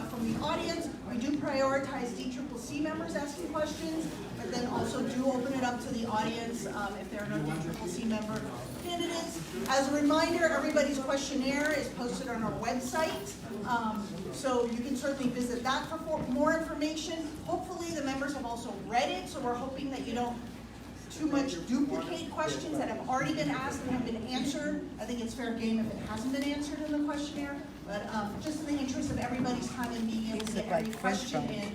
from the audience. We do prioritize DCCC members asking questions, but then also do open it up to the audience if there are no DCCC member candidates. As a reminder, everybody's questionnaire is posted on our website, so you can certainly visit that for more information. Hopefully the members have also read it, so we're hoping that you don't too much duplicate questions that have already been asked and have been answered. I think it's fair game if it hasn't been answered in the questionnaire, but just in the interest of everybody's time and being able to get every question in,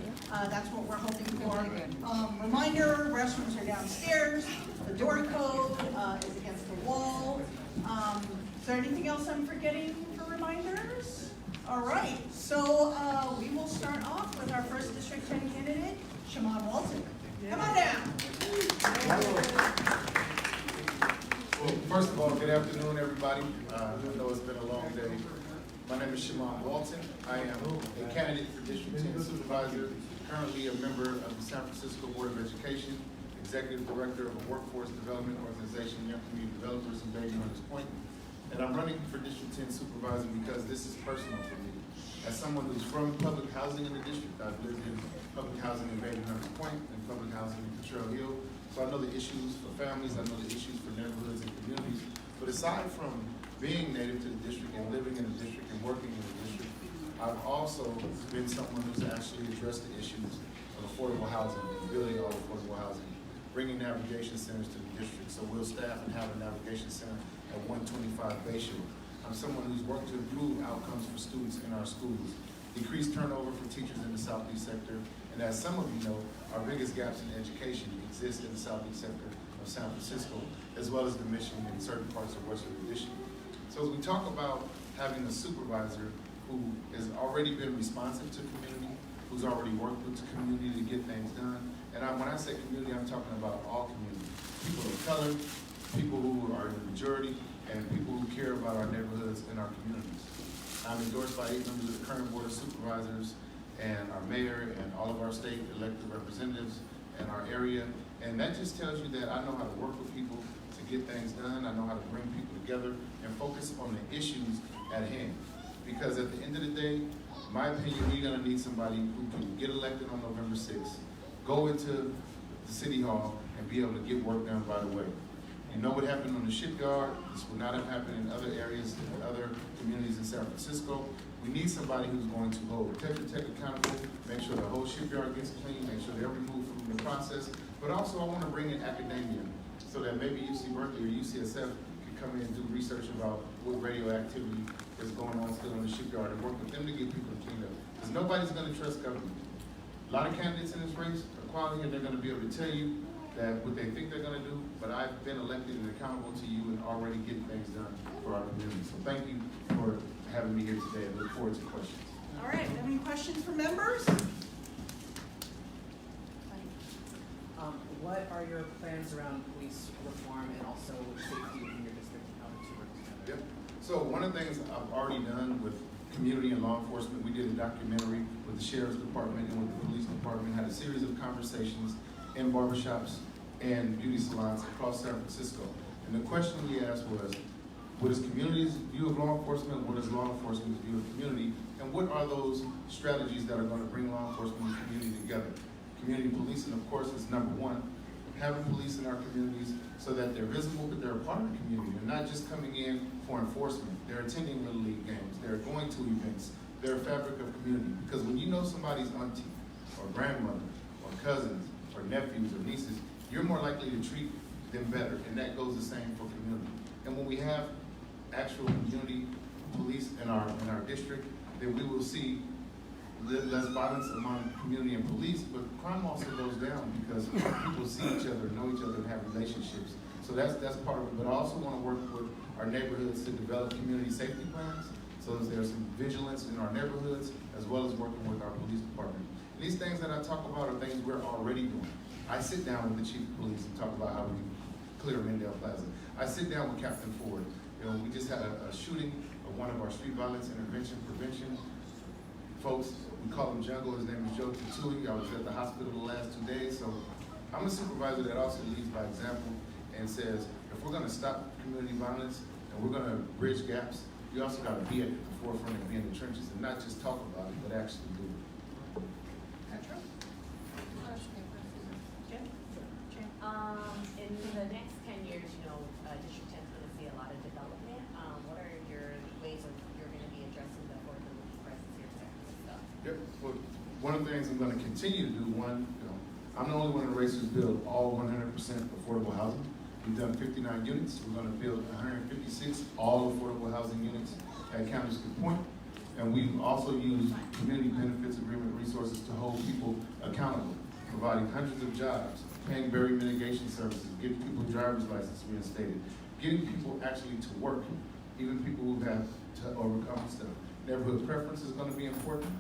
that's what we're hoping for. Reminder, restrooms are downstairs, the door code is against the wall. Is there anything else I'm forgetting for reminders? All right, so we will start off with our first District 10 candidate, Shimon Walton. Come on down. Well, first of all, good afternoon, everybody. I know it's been a long day. My name is Shimon Walton. I am a candidate for District 10 Supervisor, currently a member of the San Francisco Board of Education, Executive Director of a Workforce Development Organization, Young Community Developers in Baby Hunters Point. And I'm running for District 10 Supervisor because this is personal for me. As someone who's from public housing in the district, I've lived in public housing in Baby Hunters Point and public housing in Cottrell Hill. So I know the issues for families, I know the issues for neighborhoods and communities. But aside from being native to the district and living in the district and working in the district, I've also been someone who's actually addressed the issues of affordable housing, building all affordable housing, bringing navigation centers to the district. So we'll staff and have a navigation center at 125 Bayshore. I'm someone who's worked to improve outcomes for students in our schools, decrease turnover for teachers in the Southeast sector, and as some of you know, our biggest gaps in education exist in the Southeast sector of San Francisco, as well as the Mission and certain parts of Western District. So as we talk about having a supervisor who has already been responsive to community, who's already worked with the community to get things done, and when I say community, I'm talking about all community, people of color, people who are in the majority, and people who care about our neighborhoods and our communities. I'm endorsed by 8 members of the current Board of Supervisors and our mayor and all of our state elected representatives and our area. And that just tells you that I know how to work with people to get things done. I know how to bring people together and focus on the issues at hand. Because at the end of the day, my opinion, we're gonna need somebody who can get elected on November 6th, go into the city hall and be able to get work done right away. You know what happened on the shipyard. This would not have happened in other areas, in other communities in San Francisco. We need somebody who's going to hold Tetra Tech accountable, make sure the whole shipyard gets clean, make sure they're removed from the process. But also I want to bring in academia so that maybe UC Berkeley or UCSF can come in and do research about what radioactivity is going on still in the shipyard and work with them to get people cleaned up. Because nobody's going to trust government. A lot of candidates in this race are quality and they're going to be able to tell you that what they think they're going to do, but I've been elected and accountable to you and already getting things done for our community. So thank you for having me here today. I look forward to questions. All right, have any questions for members? What are your plans around police reform and also safety in your district and how the two work together? Yep. So one of the things I've already done with community and law enforcement, we did a documentary with the Sheriff's Department and with the Police Department, had a series of conversations in barbershops and beauty salons across San Francisco. And the question we asked was, what is community's view of law enforcement? What is law enforcement's view of community? And what are those strategies that are going to bring law enforcement and community together? Community policing, of course, is number one. Having police in our communities so that they're visible, but they're a part of the community. They're not just coming in for enforcement. They're attending Little League games. They're going to events. They're a fabric of community. Because when you know somebody's auntie or grandmother or cousins or nephews or nieces, you're more likely to treat them better, and that goes the same for community. And when we have actual community police in our district, then we will see less violence among community and police, but crime also goes down because people see each other, know each other, and have relationships. So that's part of it. But I also want to work with our neighborhoods to develop community safety plans, so that there's some vigilance in our neighborhoods, as well as working with our police department. And these things that I talk about are things we're already doing. I sit down with the chief of police and talk about how we clear Mendel Plaza. I sit down with Captain Ford. You know, we just had a shooting of one of our street violence intervention prevention folks. We call him Jungle. His name is Joe Tatui. I was at the hospital the last 2 days. So I'm a supervisor that also leads by example and says, if we're going to stop community violence and we're going to bridge gaps, you also gotta be at the forefront and be in the trenches and not just talk about it, but actually do it. Petra? Jen? Jen? In the next 10 years, District 10 is gonna see a lot of development. What are your ways of, you're gonna be addressing the affordability crisis here, and stuff? Yep, well, one of the things I'm gonna continue to do, I'm the only one in the race who's built all 100% affordable housing. We've done 59 units, we're gonna build 156 all affordable housing units at County School Point. And we've also used community benefits agreement resources to hold people accountable, providing hundreds of jobs, paying barrier mitigation services, getting people driver's license reinstated, getting people actually to work, even people who have to overcome stuff. Neighborhood preference is gonna be important.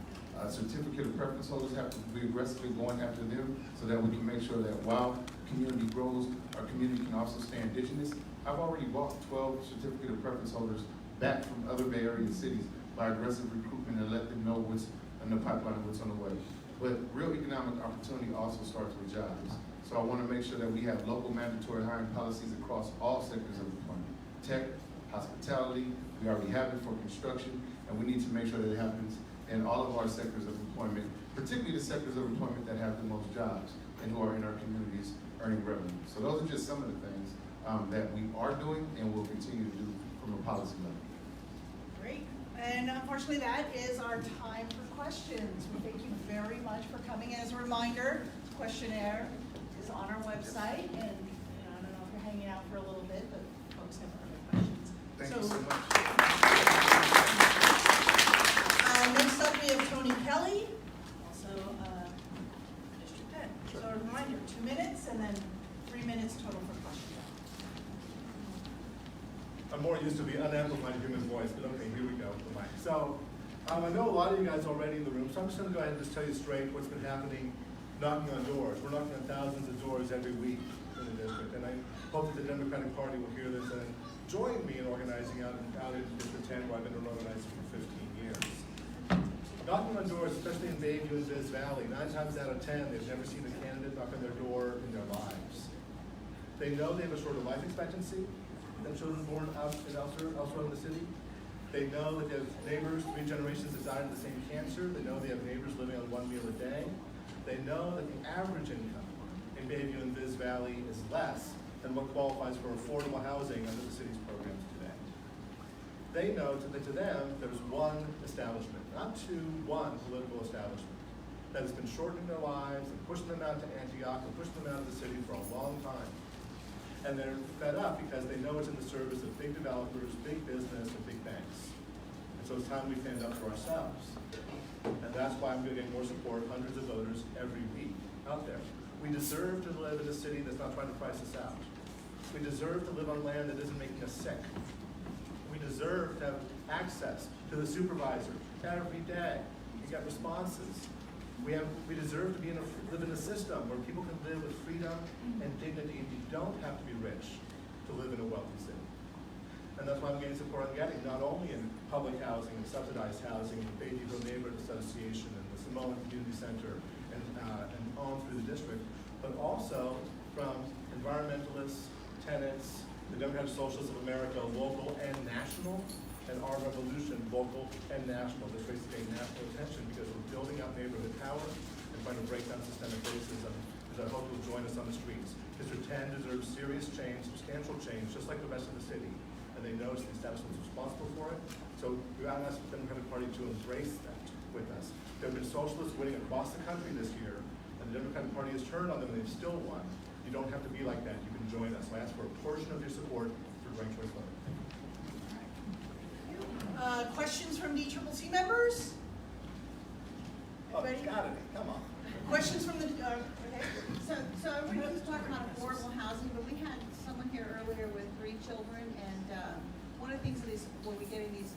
Certificate of preference holders have to be aggressively going after them so that we can make sure that while community grows, our community can also stay indigenous. I've already bought 12 certificate of preference holders back from other Bay Area cities by aggressive recruitment and let them know what's in the pipeline and what's on the way. But real economic opportunity also starts with jobs. So I want to make sure that we have local mandatory hiring policies across all sectors of employment. Tech, hospitality, we already have it for construction, and we need to make sure that it happens in all of our sectors of employment, particularly the sectors of employment that have the most jobs and who are in our communities earning revenue. So those are just some of the things that we are doing and will continue to do from a policy level. Great. And unfortunately, that is our time for questions. We thank you very much for coming. As a reminder, the questionnaire is on our website, and I don't know if you're hanging out for a little bit, but folks have other questions. Thank you so much. Next up, we have Tony Kelly, also District 10. So a reminder, 2 minutes and then 3 minutes total for questions. I'm more used to the unamplified human voice, but okay, here we go, the mic. So, I know a lot of you guys already in the room, so I'm just gonna go ahead and just tell you straight what's been happening, knocking on doors. We're knocking on thousands of doors every week in the district, and I hope that the Democratic Party will hear this and join me in organizing out in District 10, where I've been organizing for 15 years. Knocking on doors, especially in Bayview and Viz Valley, 9 times out of 10, they've never seen a candidate knock on their door in their lives. They know they have a shorter life expectancy than children born out and elsewhere in the city. They know that they have neighbors, 3 generations have died of the same cancer. They know they have neighbors living on 1 meal a day. They know that the average income in Bayview and Viz Valley is less than what qualifies for affordable housing under the city's programs today. They know that to them, there's one establishment, not two, one political establishment that has been shortening their lives and pushing them out to Antioch and pushing them out of the city for a long time. And they're fed up because they know it's in the service of big developers, big business, and big banks. And so it's time we stand up for ourselves. And that's why I'm going to get more support, hundreds of voters every week out there. We deserve to live in a city that's not trying to price us out. We deserve to live on land that isn't making us sick. We deserve to have access to the supervisor every day. We get responses. We deserve to live in a system where people can live with freedom and dignity, and you don't have to be rich to live in a wealthy city. And that's why I'm getting support I'm getting, not only in public housing and subsidized housing, the Bayview Neighborhood Association and the Samoan Community Center and on through the district, but also from environmentalists, tenants, the Democratic Socialists of America, local and national, and our revolution, local and national. This race is getting national attention because we're building up neighborhood power and trying to break down systemic racism. Because I hope you'll join us on the streets. District 10 deserves serious change, substantial change, just like the rest of the city. And they know the establishment's responsible for it. So we ask the Democratic Party to embrace that with us. There have been socialists winning across the country this year, and the Democratic Party has turned on them and they've still won. You don't have to be like that. You can join us. So I ask for a portion of your support for Ranked Choice Voting. Questions from DCCC members? Anybody? Got it. Come on. Questions from the, okay. So everybody's talking about affordable housing, but we had someone here earlier with 3 children, and one of the things that is, when we're getting these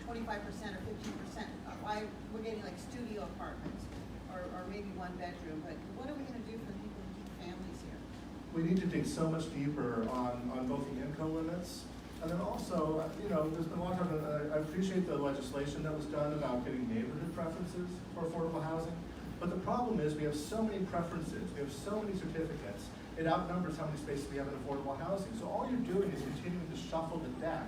25% or 15%, why we're getting like studio apartments, or maybe 1 bedroom, but what are we gonna do for the people who keep families here? We need to dig so much deeper on both the income limits, and then also, there's been a lot of talk, I appreciate the legislation that was done about getting neighborhood preferences for affordable housing, but the problem is we have so many preferences, we have so many certificates, it outnumbers how many spaces we have in affordable housing. So all you're doing is continuing to shuffle the deck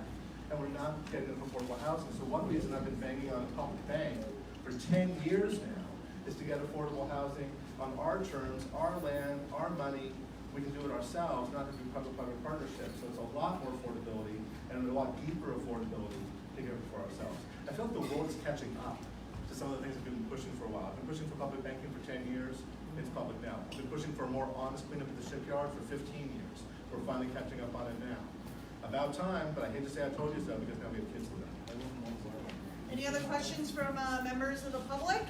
and we're not getting enough affordable housing. So one reason I've been banging on a public bank for 10 years now is to get affordable housing on our terms, our land, our money. We can do it ourselves, not to do public-private partnerships. So it's a lot more affordability and a lot deeper affordability to get it for ourselves. I feel like the world is catching up to some of the things we've been pushing for a while. I've been pushing for public banking for 10 years. It's public now. I've been pushing for a more honest cleanup at the shipyard for 15 years. We're finally catching up on it now. About time, but I hate to say I told you so because now we have kids with it. Any other questions from members of the public?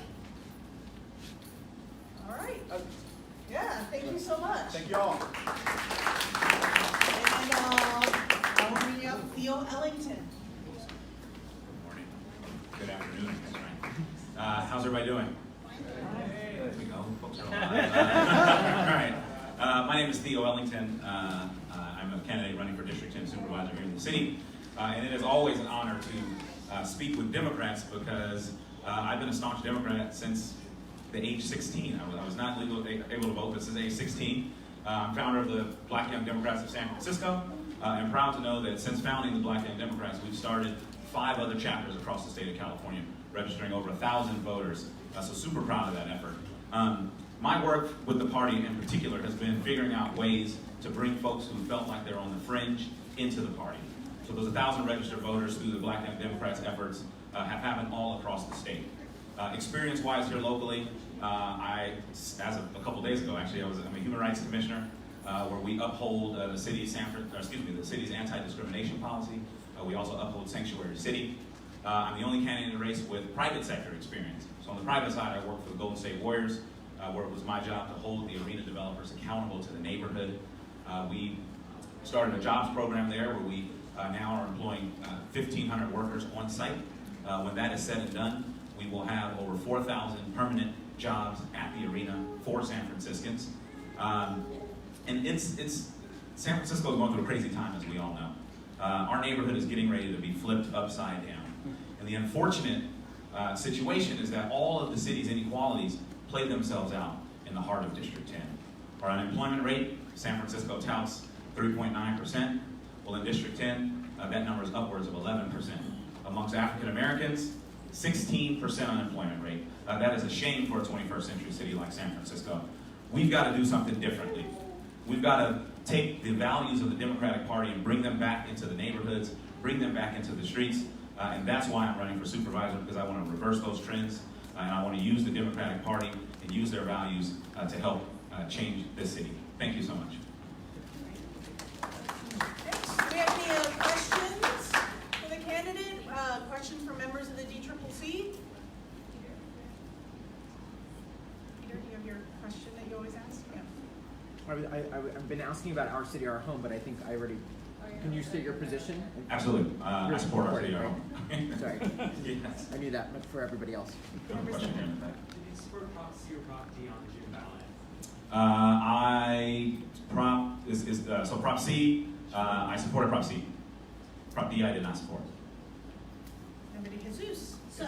All right. Yeah, thank you so much. Thank you all. And I will bring up Theo Ellington. Good morning. Good afternoon. How's everybody doing? There we go. Folks are alive. All right. My name is Theo Ellington. I'm a candidate running for District 10 Supervisor here in the city. And it is always an honor to speak with Democrats because I've been a staunch Democrat since the age 16. I was not able to vote, but since age 16. I'm founder of the Black Young Democrats of San Francisco. I'm proud to know that since founding the Black Young Democrats, we've started 5 other chapters across the state of California, registering over 1,000 voters. So super proud of that effort. My work with the party in particular has been figuring out ways to bring folks who felt like they're on the fringe into the party. So those 1,000 registered voters through the Black Young Democrats efforts have happened all across the state. Experience-wise here locally, as of a couple days ago, actually, I'm a human rights commissioner, where we uphold the city's anti-discrimination policy. We also uphold Sanctuary City. I'm the only candidate in the race with private sector experience. So on the private side, I work for the Golden State Warriors, where it was my job to hold the arena developers accountable to the neighborhood. We started a jobs program there where we now are employing 1,500 workers on site. When that is said and done, we will have over 4,000 permanent jobs at the arena for San Franciscans. And San Francisco is going through a crazy time, as we all know. Our neighborhood is getting ready to be flipped upside down. And the unfortunate situation is that all of the city's inequalities play themselves out in the heart of District 10. Our unemployment rate, San Francisco touts 3.9%. Well, in District 10, that number is upwards of 11%. Amongst African Americans, 16% unemployment rate. That is a shame for a 21st century city like San Francisco. We've got to do something differently. We've got to take the values of the Democratic Party and bring them back into the neighborhoods, bring them back into the streets, and that's why I'm running for supervisor, because I want to reverse those trends, and I want to use the Democratic Party and use their values to help change this city. Thank you so much. Thanks. Do we have any questions for the candidate? Questions from members of the DCCC? Peter, do you have your question that you always ask? Yeah. I've been asking about our city, our home, but I think I already. Can you state your position? Absolutely. I support our city. Right? Sorry. Yes. I knew that, but for everybody else. No question here. Did you support Prop C or Prop D on the June ballot? So Prop C, I supported Prop C. Prop D I did not support. Somebody Jesus. So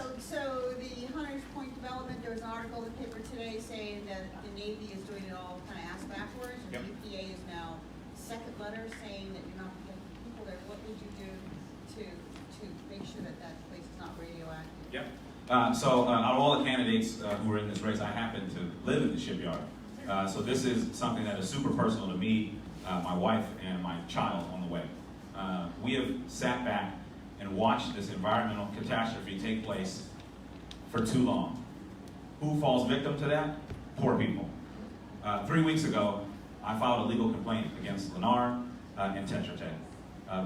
the Hunters Point development, there was an article in the paper today saying that the Navy is doing it all kind of ass backwards, and Yep. the EPA is now second letter saying that you're not protecting people there. What would you do to make sure that that place is not radioactive? Yep. So out of all the candidates who are in this race, I happen to live in the shipyard. So this is something that is super personal to me, my wife, and my child on the way. We have sat back and watched this environmental catastrophe take place for too long. Who falls victim to that? Poor people. 3 weeks ago, I filed a legal complaint against Lennar and Tetra Tech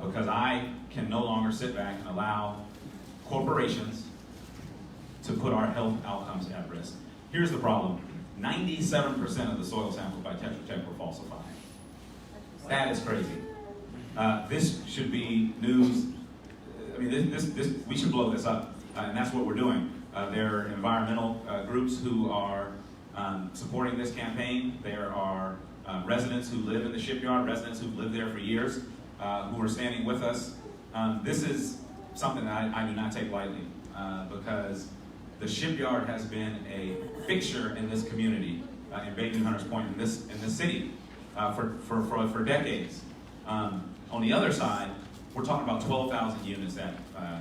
because I can no longer sit back and allow corporations to put our health outcomes at risk. Here's the problem. 97% of the soil samples by Tetra Tech were falsified. That is crazy. This should be news. I mean, this we should blow this up, and that's what we're doing. There are environmental groups who are supporting this campaign. There are residents who live in the shipyard, residents who've lived there for years, who are standing with us. This is something that I do not take lightly, because the shipyard has been a fixture in this community, in Bayview Hunters Point, in this city, for decades. On the other side, we're talking about 12,000 units that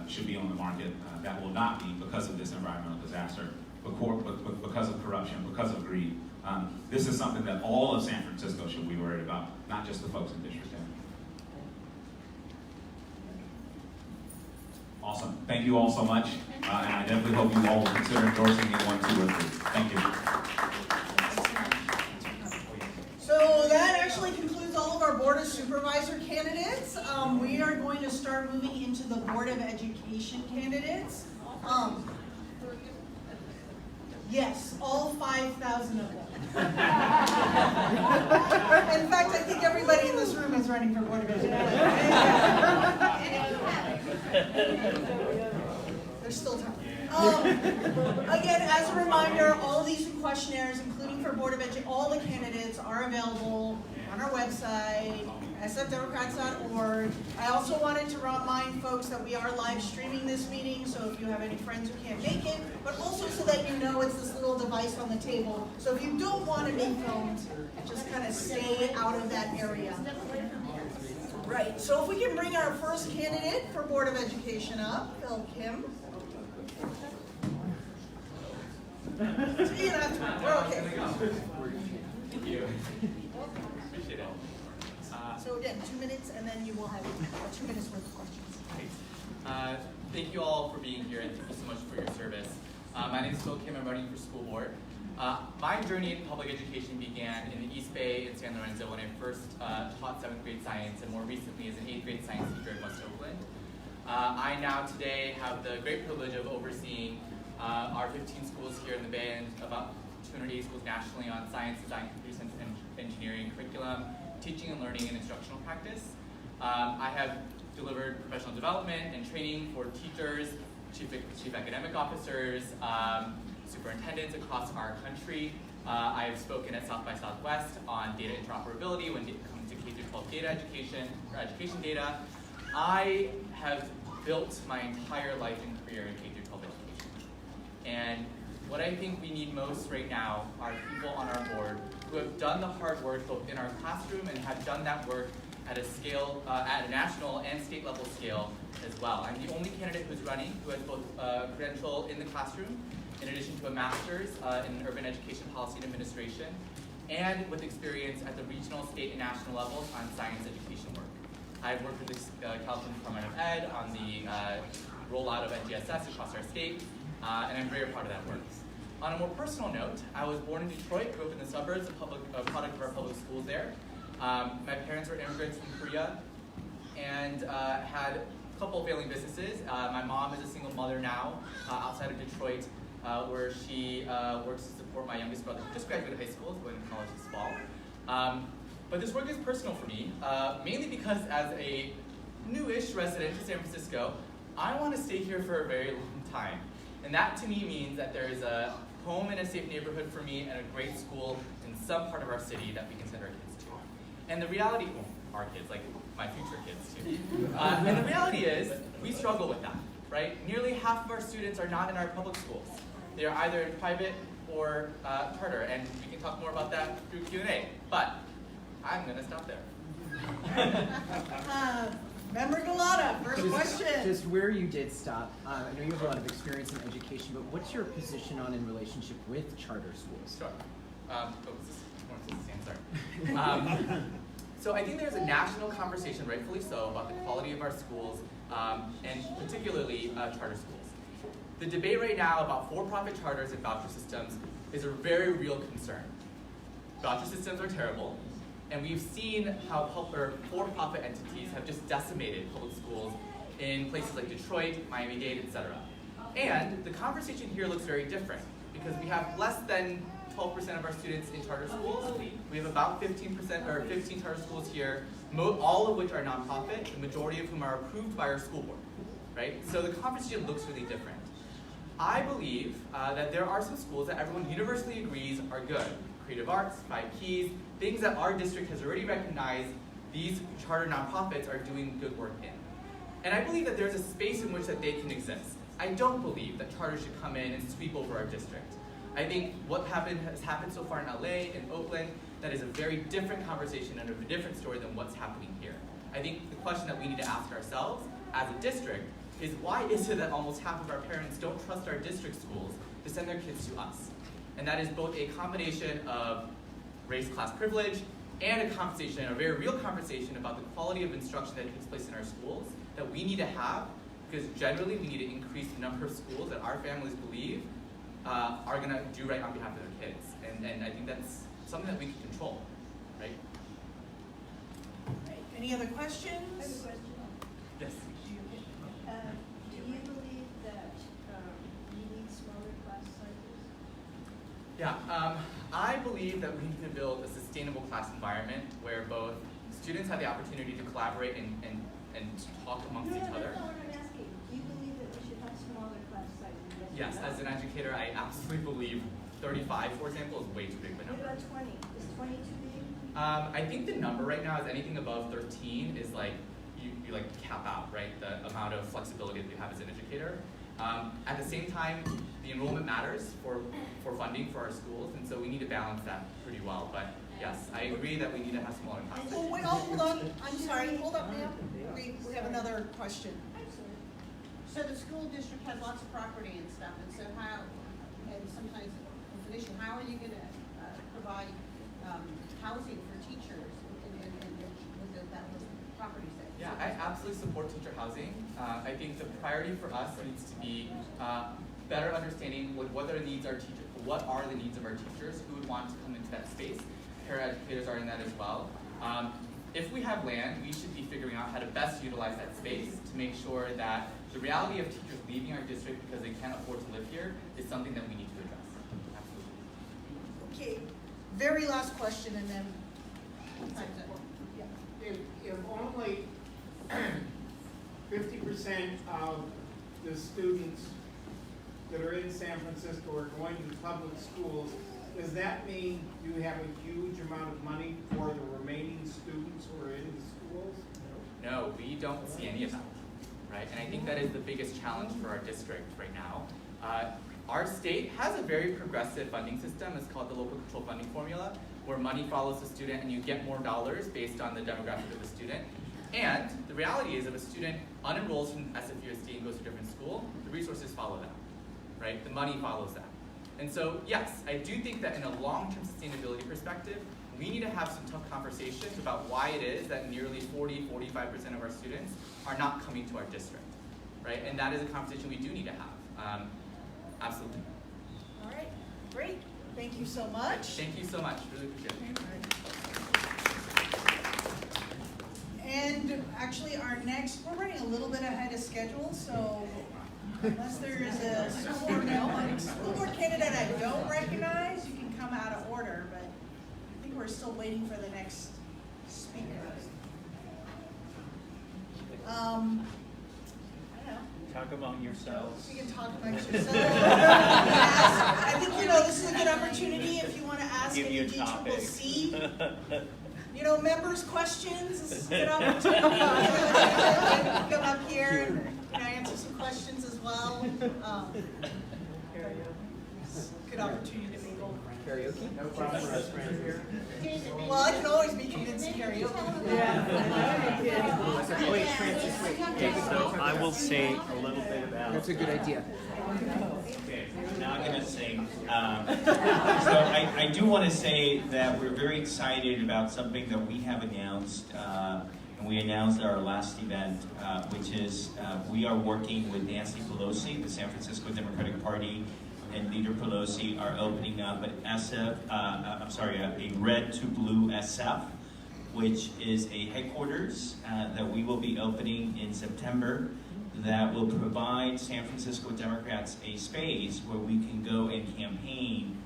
should be on the market that will not be because of this environmental disaster, because of corruption, because of greed. This is something that all of San Francisco should be worried about, not just the folks in District 10. Awesome. Thank you all so much. And I definitely hope you all will consider endorsing me 1, 2, or 3. Thank you. So that actually concludes all of our Board of Supervisor candidates. We are going to start moving into the Board of Education candidates. Yes, all 5,000 of them. In fact, I think everybody in this room is running for Board of Education. There's still time. Again, as a reminder, all of these questionnaires, including for Board of Education, all the candidates are available on our website, sfdemocrats.org. I also wanted to remind folks that we are live streaming this meeting, so if you have any friends who can't make it, but also so that you know it's this little device on the table. So if you don't want to be filmed, just kind of stay out of that area. Right, so if we can bring our first candidate for Board of Education up, Phil Kim. We're okay. Thank you. Appreciate it. So again, 2 minutes, and then you will have 2 minutes worth of questions. Great. Thank you all for being here, and thank you so much for your service. My name is Phil Kim. I'm running for school board. My journey in public education began in the East Bay in San Lorenzo when I first taught 7th grade science, and more recently as an 8th grade science teacher in West Oakland. I now today have the great privilege of overseeing our 15 schools here in the Bay and about 280 schools nationally on science, design, computer science, and engineering curriculum, teaching and learning, and instructional practice. I have delivered professional development and training for teachers, chief academic officers, superintendents across our country. I have spoken at South by Southwest on data interoperability when it comes to K-12 data education, or education data. I have built my entire life and career in K-12 education. And what I think we need most right now are people on our board who have done the hard work both in our classroom and have done that work at a scale, at a national and state level scale as well. I'm the only candidate who's running who has both a credential in the classroom, in addition to a master's in urban education policy and administration, and with experience at the regional, state, and national levels on science education work. I've worked with the California Department of Ed on the rollout of NGSS across our state, and I'm very proud of that work. On a more personal note, I was born in Detroit, grew up in the suburbs, a product of our public schools there. My parents were immigrants from Korea and had a couple of failing businesses. My mom is a single mother now outside of Detroit, where she works to support my youngest brother, who just graduated high school, going to college this fall. But this work is personal for me, mainly because as a newish resident of San Francisco, I want to stay here for a very long time. And that to me means that there is a home and a safe neighborhood for me and a great school in some part of our city that we can send our kids to. And the reality, well, our kids, like my future kids too. And the reality is, we struggle with that, right? Nearly half of our students are not in our public schools. They are either in private or charter, and we can talk more about that through Q&A. But I'm gonna stop there. Member Galata, first question. Just where you did stop, I know you have a lot of experience in education, but what's your position on in relationship with charter schools? Sure. Sorry. So I think there's a national conversation, rightfully so, about the quality of our schools, and particularly charter schools. The debate right now about for-profit charters and voucher systems is a very real concern. Voucher systems are terrible, and we've seen how for-profit entities have just decimated public schools in places like Detroit, Miami-Dade, etc. And the conversation here looks very different because we have less than 12% of our students in charter schools. We have about 15% or 15 charter schools here, all of which are nonprofit, the majority of whom are approved by our school board, right? So the conversation looks really different. I believe that there are some schools that everyone universally agrees are good. Creative arts, 5 Keys, things that our district has already recognized these charter nonprofits are doing good work in. And I believe that there's a space in which that they can exist. I don't believe that charters should come in and sweep over our district. I think what has happened so far in LA and Oakland, that is a very different conversation and a different story than what's happening here. I think the question that we need to ask ourselves as a district is why is it that almost half of our parents don't trust our district schools to send their kids to us? And that is both a combination of race, class privilege, and a very real conversation about the quality of instruction that takes place in our schools that we need to have, because generally we need to increase the number of schools that our families believe are going to do right on behalf of their kids. And I think that's something that we can control, right? Right. Any other questions? I have a question. Yes. Do you believe that you need smaller class sizes? Yeah, I believe that we need to build a sustainable class environment where both students have the opportunity to collaborate and talk amongst each other. That's not what I'm asking. Do you believe that we should have smaller class sizes? Yes, as an educator, I absolutely believe 35, for example, is way too big of a What number. about 20? Is 20 too big? I think the number right now is anything above 13 is like, you like cap out, right? The amount of flexibility that you have as an educator. At the same time, the enrollment matters for funding for our schools, and so we need to balance that pretty well. But yes, I agree that we need to have smaller classes. Oh, wait, hold on. I'm sorry. Hold up, ma'am. We have another question. So the school district has lots of property and stuff, and so how, and sometimes it's an issue, how are you gonna provide housing for teachers with those properties that? Yeah, I absolutely support teacher housing. I think the priority for us needs to be better understanding what are the needs of our teachers, what are the needs of our teachers, who would want to come into that space. Paraeducators are in that as well. If we have land, we should be figuring out how to best utilize that space to make sure that the reality of teachers leaving our district because they can't afford to live here is something that we need to address. Absolutely. Okay, very last question, and then. If only 50% of the students that are in San Francisco are going to public schools, does that mean you have a huge amount of money for the remaining students who are in the schools? No, we don't see any of that, right? And I think that is the biggest challenge for our district right now. Our state has a very progressive funding system. It's called the local control funding formula, where money follows the student and you get more dollars based on the demographic of the student. And the reality is if a student unenrolls from SFUSD and goes to a different school, the resources follow that, right? The money follows that. And so, yes, I do think that in a long-term sustainability perspective, we need to have some tough conversations about why it is that nearly 40–45% of our students are not coming to our district, right? And that is a conversation we do need to have. Absolutely. All right, great. Thank you so much. Thank you so much. Really appreciate it. And actually, we're running a little bit ahead of schedule, so unless there is a school board candidate I don't recognize, you can come out of order, but I think we're still waiting for the next speaker. I don't know. Talk among yourselves. You can talk amongst yourselves. I think, this is a good opportunity if you want to ask Give any you a topic. DCCC. Members' questions. This is a good opportunity. Come up here and answer some questions as well. Good opportunity to mingle. Karaoke? No problem. Well, I can always be convincing karaoke. Wait, Francis, wait. So I will say a little bit about. That's a good idea. Okay, now I'm gonna sing. So I do want to say that we're very excited about something that we have announced, and we announced at our last event, which is we are working with Nancy Pelosi, the San Francisco Democratic Party, and Leader Pelosi are opening up a red to blue SF, which is a headquarters that we will be opening in September that will provide San Francisco Democrats a space where we can go and campaign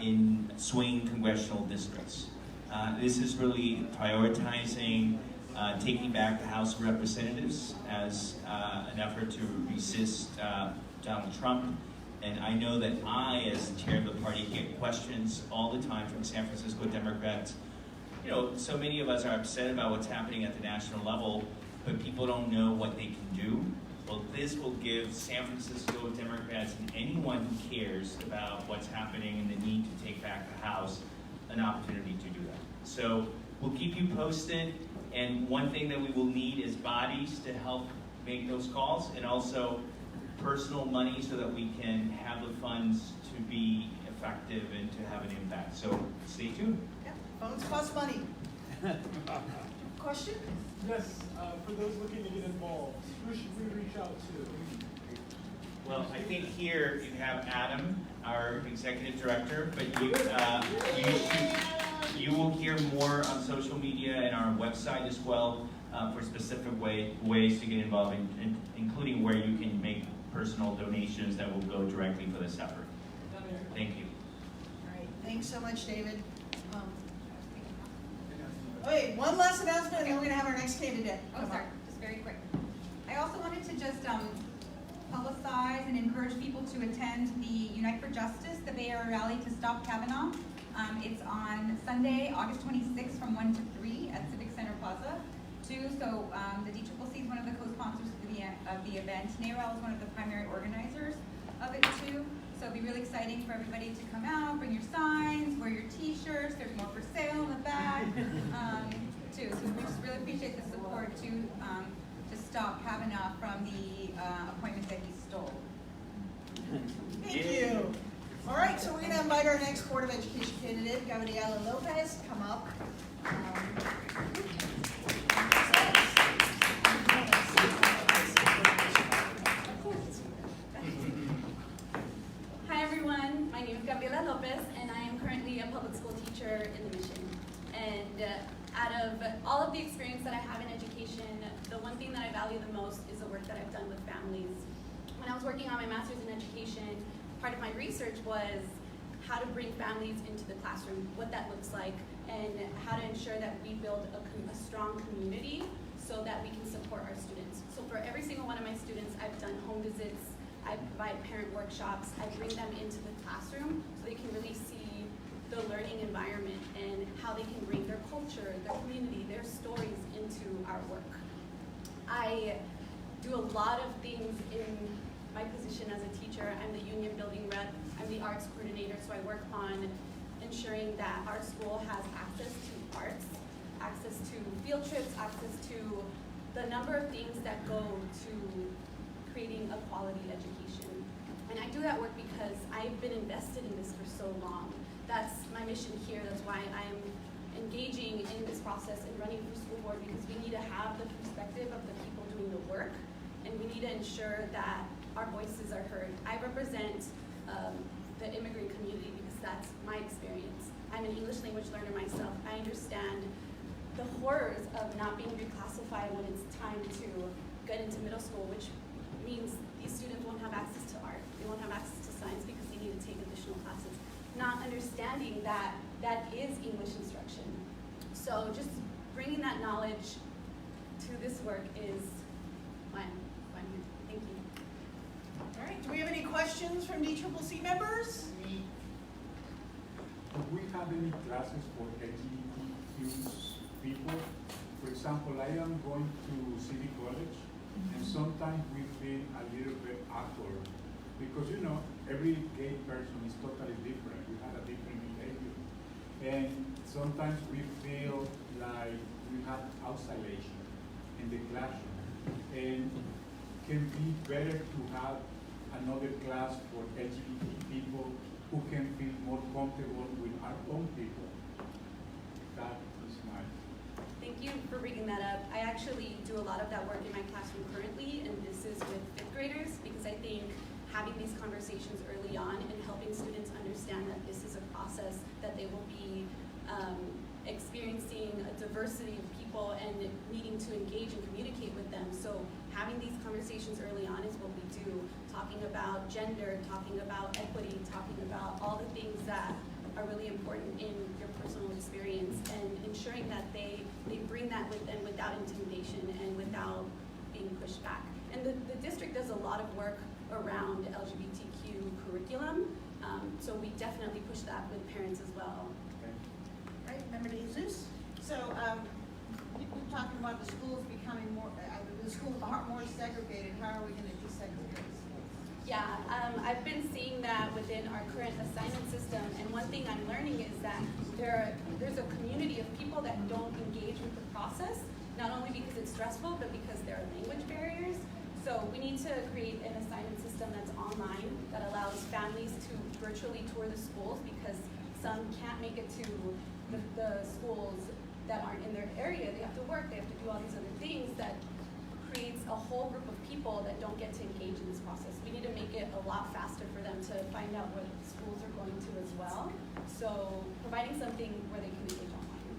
in swing congressional districts. This is really prioritizing taking back the House of Representatives as an effort to resist Donald Trump. And I know that I, as the chair of the party, get questions all the time from San Francisco Democrats. So many of us are upset about what's happening at the national level, but people don't know what they can do. Well, this will give San Francisco Democrats and anyone who cares about what's happening and the need to take back the House an opportunity to do that. So we'll keep you posted. And one thing that we will need is bodies to help make those calls, and also personal money so that we can have the funds to be effective and to have an impact. So stay tuned. Yeah, phones cost money. Question? Yes, for those looking to get involved, who should we reach out to? Well, I think here you have Adam, our executive director, but you will hear more on social media and our website as well for specific ways to get involved, including where you can make personal donations that will go directly for this effort. Thank you. All right, thanks so much, David. Wait, one last announcement, and then we're going to have our next candidate. Oh, sorry, just very quick. I also wanted to just publicize and encourage people to attend the Unite for Justice, the Bay Area Rally to Stop Kavanaugh. It's on Sunday, August 26th from 1 to 3 at Civic Center Plaza 2. So the DCCC is one of the co-sponsors of the event. NARAL is one of the primary organizers of it too. So it'll be really exciting for everybody to come out, bring your signs, wear your t-shirts, there's more for sale in the back too. So we just really appreciate the support to stop Kavanaugh from the appointment that he stole. Thank you. All right, so we're going to invite our next Board of Education candidate, Gabriela Lopez, to come up. Hi everyone, my name is Gabriela Lopez and I am currently a public school teacher in the Mission. And out of all of the experience that I have in education, the one thing that I value the most is the work that I've done with families. When I was working on my master's in education, part of my research was how to bring families into the classroom, what that looks like, and how to ensure that we build a strong community so that we can support our students. So for every single one of my students, I've done home visits, I provide parent workshops, I bring them into the classroom so they can really see the learning environment and how they can bring their culture, their community, their stories into our work. I do a lot of things in my position as a teacher. I'm the union building rep, I'm the arts coordinator, so I work on ensuring that our school has access to arts, access to field trips, access to the number of things that go to creating a quality education. And I do that work because I've been invested in this for so long. That's my mission here, that's why I'm engaging in this process and running for school board, because we need to have the perspective of the people doing the work, and we need to ensure that our voices are heard. I represent the immigrant community because that's my experience. I'm an English language learner myself. I understand the horrors of not being reclassified when it's time to get into middle school, which means these students won't have access to art, they won't have access to science because they need to take additional classes. Not understanding that that is English instruction. So just bringing that knowledge to this work is why I'm here. Thank you. All right, do we have any questions from DCCC members? Do we have any classes for LGBTQ people? For example, I am going to City College, and sometimes we feel a little bit awkward because, you know, every gay person is totally different. We have a different behavior. And sometimes we feel like we have isolation in the classroom. And can be better to have another class for LGBT people who can feel more comfortable with our own people. That is my... Thank you for bringing that up. I actually do a lot of that work in my classroom currently, and this is with 5th graders, because I think having these conversations early on and helping students understand that this is a process that they will be experiencing a diversity of people and needing to engage and communicate with them. So having these conversations early on is what we do, talking about gender, talking about equity, talking about all the things that are really important in your personal experience, and ensuring that they bring that with them without intimidation and without being pushed back. And the district does a lot of work around LGBTQ curriculum, so we definitely push that with parents as well. Right, Member Jesus? So, we're talking about the schools becoming more, the schools are more segregated. How are we going to desegregate schools? Yeah, I've been seeing that within our current assignment system, and one thing I'm learning is that there's a community of people that don't engage with the process, not only because it's stressful, but because there are language barriers. So we need to create an assignment system that's online that allows families to virtually tour the schools, because some can't make it to the schools that aren't in their area. They have to work, they have to do all these other things that creates a whole group of people that don't get to engage in this process. We need to make it a lot faster for them to find out what schools are going to as well. So providing something where they can engage online.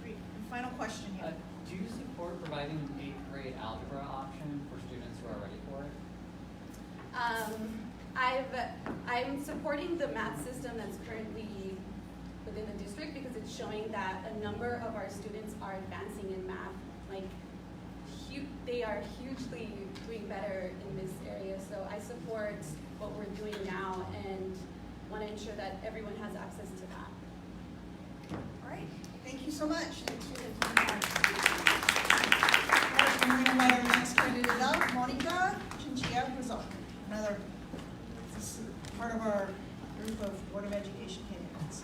Great. And final question here. Do you support providing an 8th grade algebra option for students who are ready for it? I'm supporting the math system that's currently within the district, because it's showing that a number of our students are advancing in math. Like, they are hugely doing better in this area. So I support what we're doing now and want to ensure that everyone has access to that. All right. Thank you so much. We're going to invite our next candidate up, Monica Chinchilla, who's another part of our group of Board of Education candidates.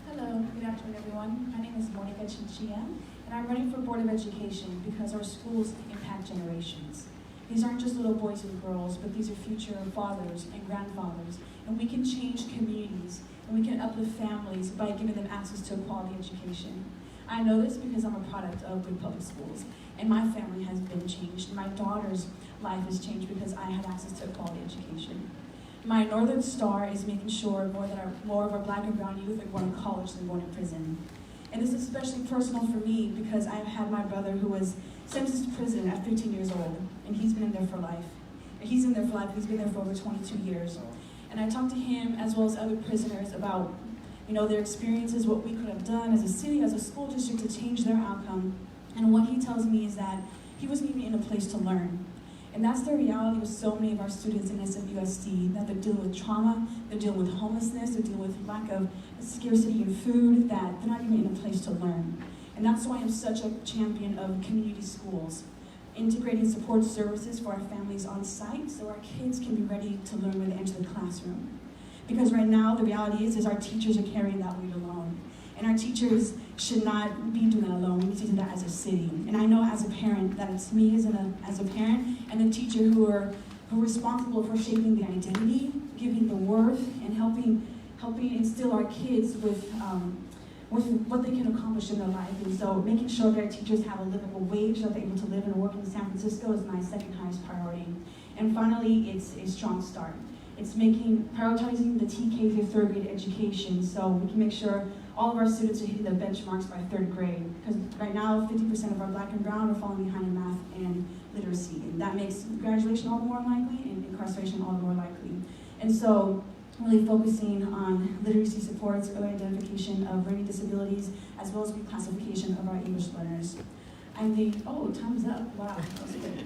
Hello, good afternoon everyone. My name is Monica Chinchilla, and I'm running for Board of Education because our schools impact generations. These aren't just little boys and girls, but these are future fathers and grandfathers, and we can change communities, and we can uplift families by giving them access to a quality education. I know this because I'm a product of good public schools, and my family has been changed. My daughter's life has changed because I had access to a quality education. My Northern Star is making sure more of our Black and brown youth are going to college than going to prison. And this is especially personal for me because I've had my brother who was sentenced to prison at 15 years old, and he's been in there for life. He's in there for life, he's been there for over 22 years. And I talked to him as well as other prisoners about their experiences, what we could have done as a city, as a school district to change their outcome. And what he tells me is that he wasn't even in a place to learn. And that's the reality of so many of our students in SFUSD, that they're dealing with trauma, they're dealing with homelessness, they're dealing with lack of scarcity in food, that they're not even in a place to learn. And that's why I'm such a champion of community schools, integrating support services for our families on site so our kids can be ready to learn when they enter the classroom. Because right now, the reality is our teachers are carrying that weight alone. And our teachers should not be doing that alone. We need to do that as a city. And I know as a parent that it's me as a parent and the teacher who are responsible for shaping the identity, giving the worth, and helping instill our kids with what they can accomplish in their life. And so making sure that our teachers have a livable wage so they're able to live and work in San Francisco is my second highest priority. And finally, it's a strong start. It's prioritizing the TK through third grade education so we can make sure all of our students are hitting the benchmarks by third grade. Because right now, 50% of our Black and brown are falling behind in math and literacy. And that makes graduation all the more likely and incarceration all the more likely. And so really focusing on literacy supports, early identification of learning disabilities, as well as reclassification of our English learners. Time's up. Wow, that was good.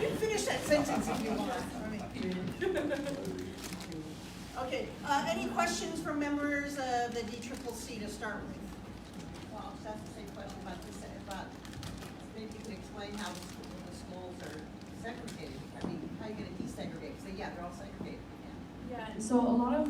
You can finish that sentence if you want. Okay, any questions from members of the DCCC to start with? Well, that's the same question about maybe you can explain how the schools are segregated. I mean, how are you going to desegregate? So yeah, they're all segregated. Yeah, and so a lot of,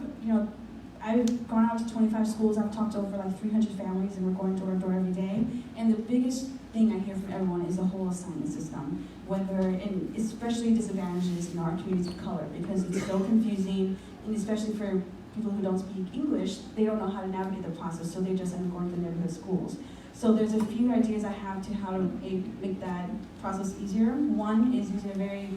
I've gone out to 25 schools, I've talked to over like 300 families, and we're going door to door every day. And the biggest thing I hear from everyone is the whole assignment system, and especially disadvantages in our communities of color, because it's so confusing, and especially for people who don't speak English, they don't know how to navigate the process, so they just end up going to neighborhood schools. So there's a few ideas I have to how to make that process easier. One is using a very,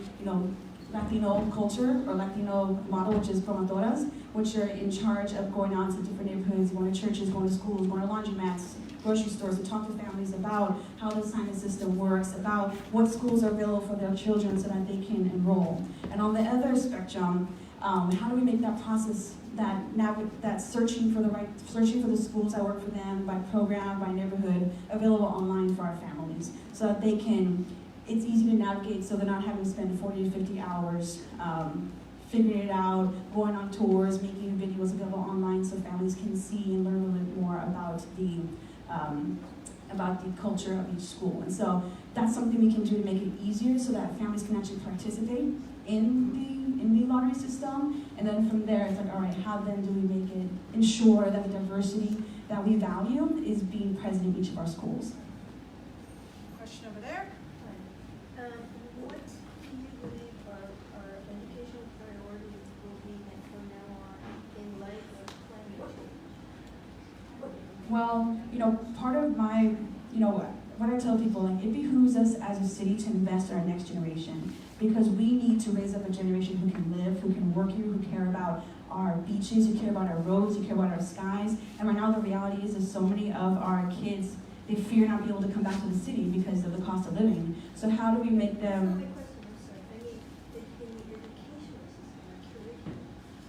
Latino culture or Latino model, which is promotoras, which are in charge of going out to different neighborhoods, going to churches, going to schools, going to laundromats, grocery stores, to talk to families about how the assignment system works, about what schools are available for their children so that they can enroll. And on the other spectrum, how do we make that process, that searching for the schools that work for them by program, by neighborhood, available online for our families, so that they can. It's easy to navigate, so they're not having to spend 40 to 50 hours figuring it out, going on tours, making videos available online so families can see and learn a little bit more about about the culture of each school. And so that's something we can do to make it easier so that families can actually participate in the lottery system. And then from there, it's like, all right, how then do we make it, ensure that the diversity that we value is being present in each of our schools? Question over there? What do you believe our educational priorities will be from now on in light of climate change? Well, part of my, what I tell people, like, it behooves us as a city to invest in our next generation, because we need to raise up a generation who can live, who can work here, who care about our beaches, who care about our roads, who care about our skies. And right now the reality is so many of our kids, they fear not being able to come back to the city because of the cost of living. So how do we make them...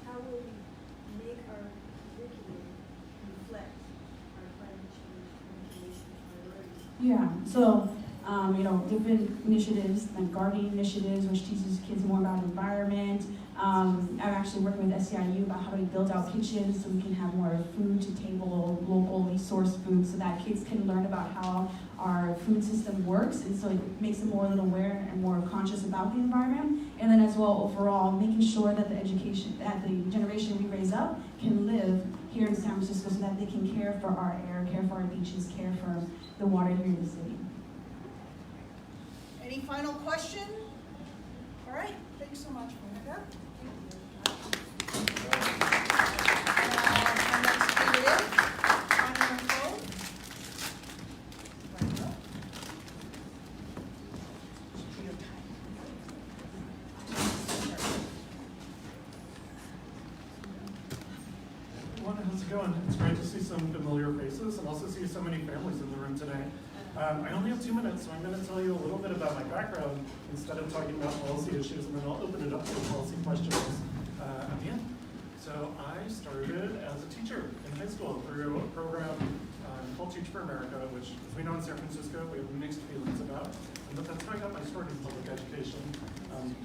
How will we make our curriculum reflect our climate change priorities? Yeah, so, different initiatives, like gardening initiatives, which teaches kids more about environment. I'm actually working with SEIU about how to build out kitchens so we can have more food to table, locally sourced food, so that kids can learn about how our food system works, and so it makes them more aware and more conscious about the environment. And then as well, overall, making sure that the generation we raise up can live here in San Francisco so that they can care for our air, care for our beaches, care for the water here in the city. Any final question? All right, thanks so much, Monica. Our next candidate, Tanya Nicole. How's it going? It's great to see some familiar faces and also see so many families in the room today. I only have 2 minutes, so I'm going to tell you a little bit about my background instead of talking about policy issues, and then I'll open it up to policy questions at the end. So I started as a teacher in high school through a program called Teach for America, which, as we know in San Francisco, we have mixed feelings about. But that's how I got my start in public education.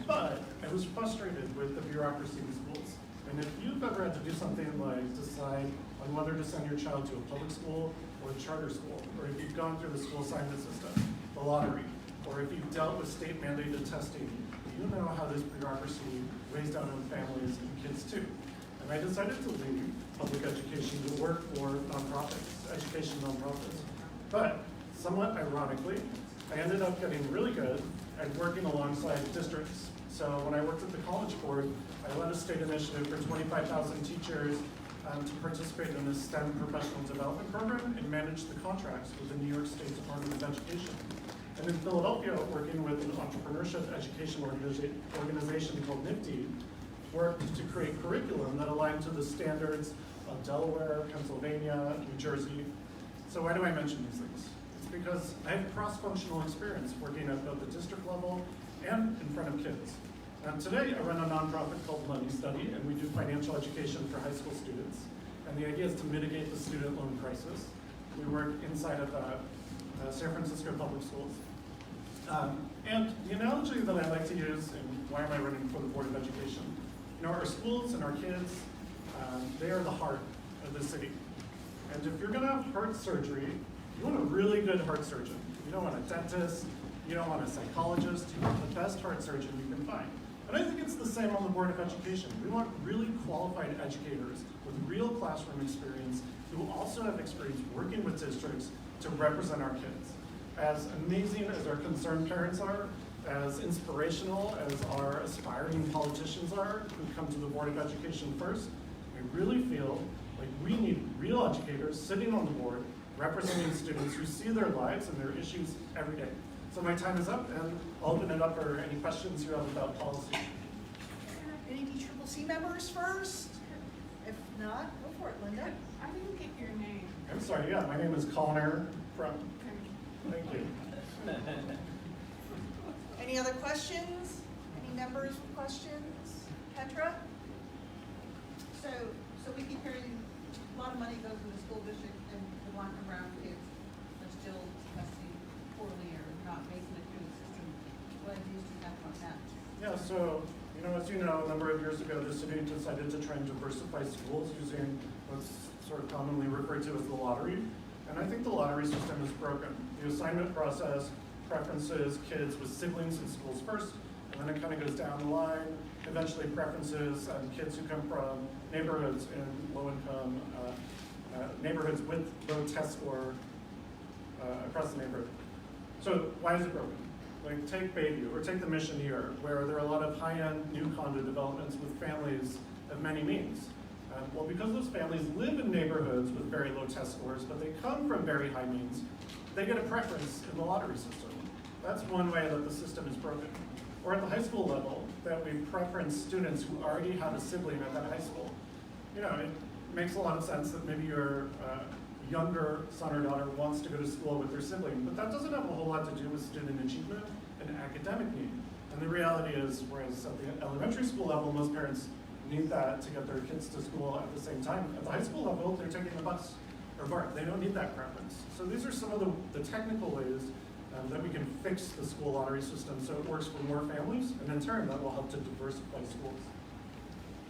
But I was frustrated with the bureaucracy in schools. And if you've ever had to do something like decide on whether to send your child to a public school or a charter school, or if you've gone through the school assignment system, the lottery, or if you've dealt with state mandated testing, you know how this bureaucracy weighs down on families and kids too. And I decided to leave public education to work for nonprofits, education nonprofits. But somewhat ironically, I ended up getting really good at working alongside districts. So when I worked at the College Board, I led a state initiative for 25,000 teachers to participate in a STEM professional development program and manage the contracts with the New York State Department of Education. And in Philadelphia, working with an entrepreneurship education organization called NIFTY, worked to create curriculum that aligned to the standards of Delaware, Pennsylvania, New Jersey. So why do I mention these things? It's because I have cross-functional experience working at both the district level and in front of kids. Today, I run a nonprofit called Money Study, and we do financial education for high school students. And the idea is to mitigate the student loan crisis. We work inside of San Francisco public schools. And the analogy that I like to use, and why am I running for the Board of Education? Our schools and our kids, they are the heart of the city. And if you're gonna have heart surgery, you want a really good heart surgeon. You don't want a dentist, you don't want a psychologist, you want the best heart surgeon you can find. And I think it's the same on the Board of Education. We want really qualified educators with real classroom experience who also have experience working with districts to represent our kids. As amazing as our concerned parents are, as inspirational as our aspiring politicians are who come to the Board of Education first, I really feel like we need real educators sitting on the board representing students who see their lives and their issues every day. So my time is up, and I'll open it up for any questions you have about policy. Any DCCC members first? If not, go for it, Linda. I didn't get your name. I'm sorry, yeah, my name is Connor from, thank you. Any other questions? Any members with questions? Petra? So we keep hearing a lot of money goes to the school district and the black and brown kids are still testing poorly or not making it through the system. What ideas do you have on that? Yeah, so, as you know, a number of years ago, the city decided to try and diversify schools using what's sort of commonly referred to as the lottery. And I think the lottery system is broken. The assignment process preferences kids with siblings in schools first, and then it kind of goes down the line. Eventually preferences kids who come from neighborhoods in low-income neighborhoods with low test score across the neighborhood. So why is it broken? Like take Bayview, or take the Mission here, where there are a lot of high-end new condo developments with families of many means. Well, because those families live in neighborhoods with very low test scores, but they come from very high means, they get a preference in the lottery system. That's one way that the system is broken. Or at the high school level, that we preference students who already have a sibling at that high school. You know, it makes a lot of sense that maybe your younger son or daughter wants to go to school with their sibling, but that doesn't have a whole lot to do with student achievement and academic need. And the reality is, whereas at the elementary school level, most parents need that to get their kids to school at the same time. At the high school level, they're taking the bus or BART. They don't need that preference. So these are some of the technical ways that we can fix the school lottery system so it works for more families, and in turn, that will help to diversify schools.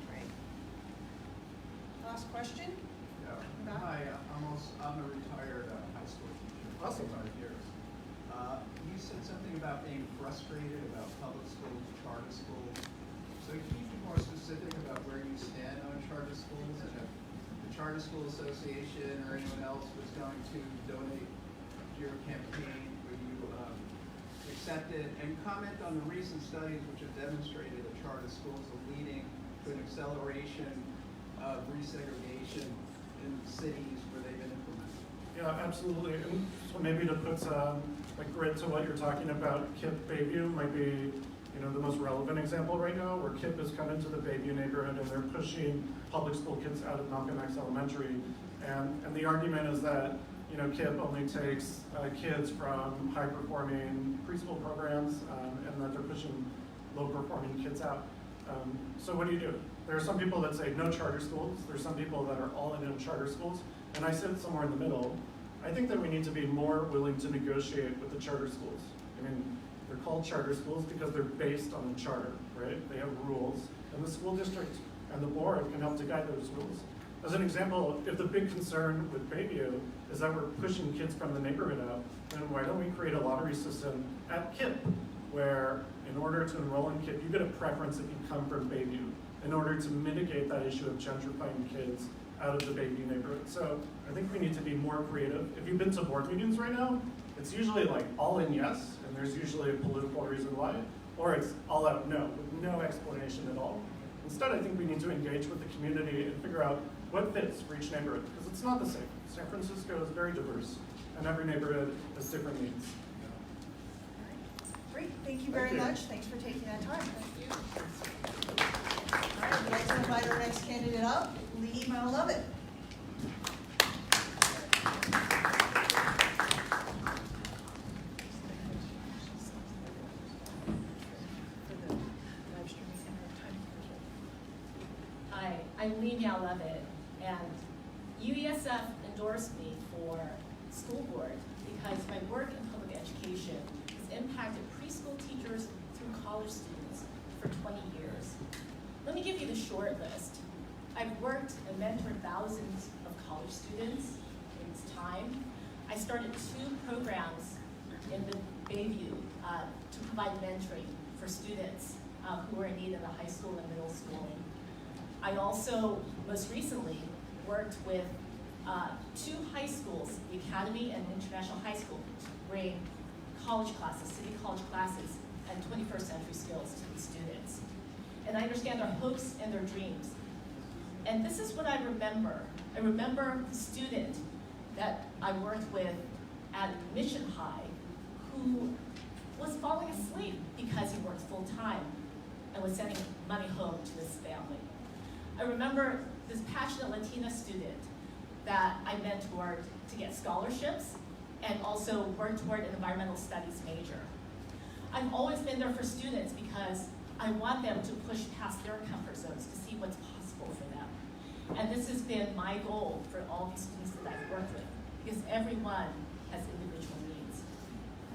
Great. Last question? Yeah. Hi, I'm a retired high school teacher. Awesome. 5 years. You said something about being frustrated about public schools, charter schools. So can you be more specific about where you stand on charter schools, and if the Charter School Association or anyone else was going to donate to your campaign, would you accept it? And comment on the recent studies which have demonstrated that charter schools are leading to an acceleration of resegregation in cities where they've been implemented. Yeah, absolutely. And so maybe to put some grid to what you're talking about, KIPP Bayview might be the most relevant example right now, where KIPP has come into the Bayview neighborhood and they're pushing public school kids out of Malcolm X Elementary. And the argument is that KIPP only takes kids from high-performing preschool programs and that they're pushing low-performing kids out. So what do? There are some people that say no charter schools. There's some people that are all in charter schools. And I sit somewhere in the middle. I think that we need to be more willing to negotiate with the charter schools. I mean, they're called charter schools because they're based on the charter, right? They have rules, and the school district and the board can help to guide those rules. As an example, if the big concern with Bayview is that we're pushing kids from the neighborhood out, then why don't we create a lottery system at KIPP, where in order to enroll in KIPP, you get a preference if you come from Bayview, in order to mitigate that issue of gentrifying kids out of the Bayview neighborhood. So I think we need to be more creative. If you've been to board meetings right now, it's usually like all in yes, and there's usually a political reason why, or it's all out no, with no explanation at all. Instead, I think we need to engage with the community and figure out what fits for each neighborhood, because it's not the same. San Francisco is very diverse, and every neighborhood has different needs. Great, thank you very much. Thanks for taking that time. Thank you. All right, we'd like to invite our next candidate up, Lee Malalovit. Hi, I'm Lee Malalovit, and UESF endorsed me for school board because my work in public education has impacted preschool teachers through college students for 20 years. Let me give you the short list. I've worked and mentored thousands of college students in this time. I started 2 programs in the Bayview to provide mentoring for students who are in need in the high school and middle school. I also, most recently, worked with 2 high schools, the Academy and International High School, to bring college classes, city college classes, and 21st century skills to these students. And I understand their hopes and their dreams. And this is what I remember. I remember the student that I worked with at Mission High who was falling asleep because he worked full time and was sending money home to his family. I remember this passionate Latina student that I mentored to get scholarships and also worked toward an environmental studies major. I've always been there for students because I want them to push past their comfort zones to see what's possible for them. And this has been my goal for all these students that I've worked with, because everyone has individual needs.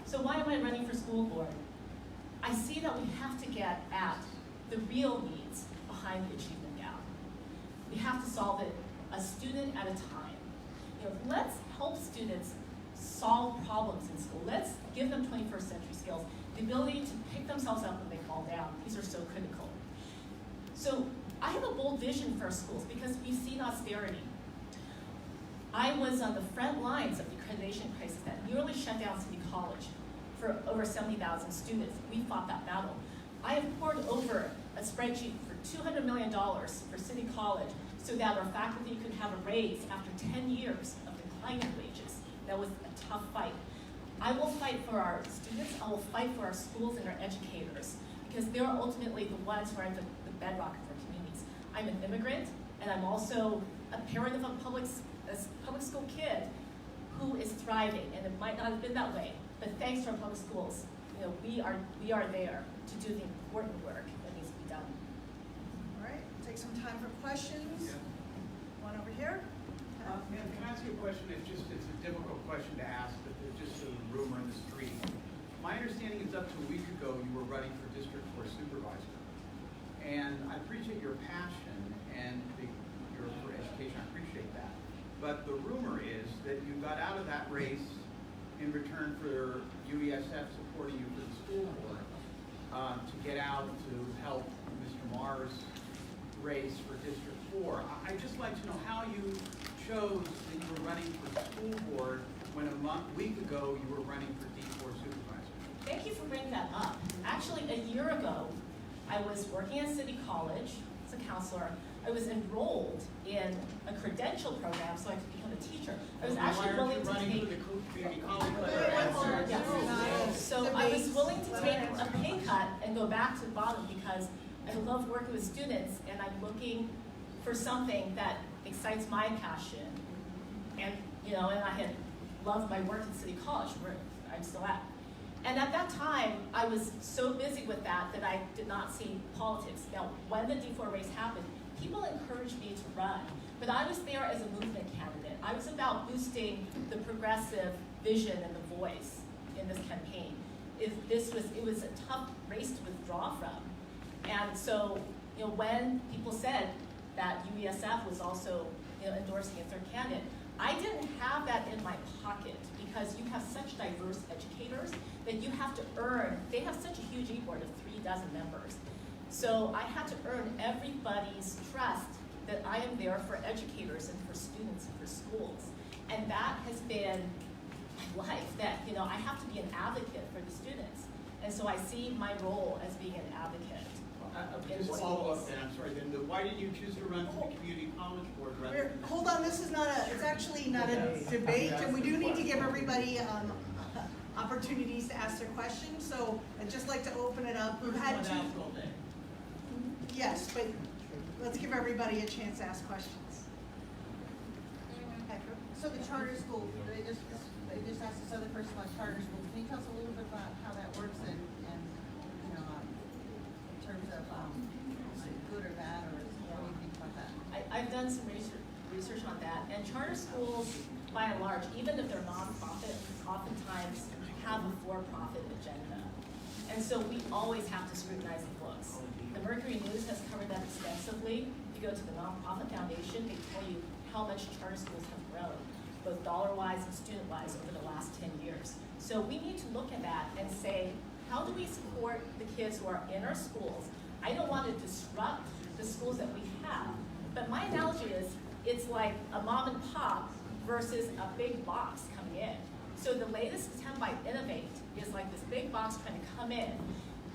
So why am I running for school board? I see that we have to get at the real needs behind the achievement gap. We have to solve it a student at a time. let's help students solve problems in school. Let's give them 21st century skills, the ability to pick themselves up when they fall down. These are so critical. So I have a bold vision for our schools because we've seen austerity. I was on the front lines of the accreditation crisis that nearly shut down City College for over 70,000 students. We fought that battle. I have poured over a spreadsheet for $200 million for City College so that our faculty could have a raise after 10 years of declining wages. That was a tough fight. I will fight for our students, I will fight for our schools and our educators, because they're ultimately the ones who are the bedrock of our communities. I'm an immigrant, and I'm also a parent of a public school kid who is thriving, and it might not have been that way, but thanks to our public schools, we are there to do the important work that needs to be done. All right, take some time for questions. One over here. Ma'am, can I ask you a question? It's a difficult question to ask, but it's just a rumor in the street. My understanding is up to a week ago you were running for District 4 Supervisor. And I appreciate your passion and your for education, I appreciate that. But the rumor is that you got out of that race in return for UESF supporting you for the school board to get out to help Mr. Marr's race for District 4. I'd just like to know how you chose that you were running for school board when a week ago you were running for D4 supervisor. Thank you for bringing that up. Actually, a year ago, I was working at City College as a counselor. I was enrolled in a credential program so I could become a teacher. I was actually willing to take community college. Yes. So I was willing to take a pay cut and go back to the bottom because I love working with students and I'm looking for something that excites my passion. And and I had loved my work at City College, where I'm still at. And at that time, I was so busy with that I did not see politics. Now, when the D4 race happened, people encouraged me to run, but I was there as a movement candidate. I was about boosting the progressive vision and the voice in this campaign. It was a tough race to withdraw from. And so, when people said that UESF was also endorsing a third candidate, I didn't have that in my pocket because you have such diverse educators that you have to earn. They have such a huge e-board of 36 members. So I had to earn everybody's trust that I am there for educators and for students and for schools. And that has been my life, that I have to be an advocate for the students. And so I see my role as being an advocate. Just follow up then, I'm sorry, then why did you choose to run for the community college board rather than? Hold on, this is it's actually not a debate, and we do need to give everybody opportunities to ask their questions, so I'd just like to open it up. We've had two. Yes, but let's give everybody a chance to ask questions. So the charter school, they just asked this other person about charter schools. Can you tell us a little bit about how that works and in terms of is it good or bad, or what do you think about that? I've done some research on that, and charter schools, by and large, even if they're nonprofit, oftentimes have a for-profit agenda. And so we always have to scrutinize the books. The Mercury News has covered that extensively. If you go to the Nonprofit Foundation, they tell you how much charter schools have grown, both dollar-wise and student-wise, over the last 10 years. So we need to look at that and say, how do we support the kids who are in our schools? I don't want to disrupt the schools that we have, but my analogy is, it's like a mom and pop versus a big box coming in. So the latest attempt by Innovate is like this big box trying to come in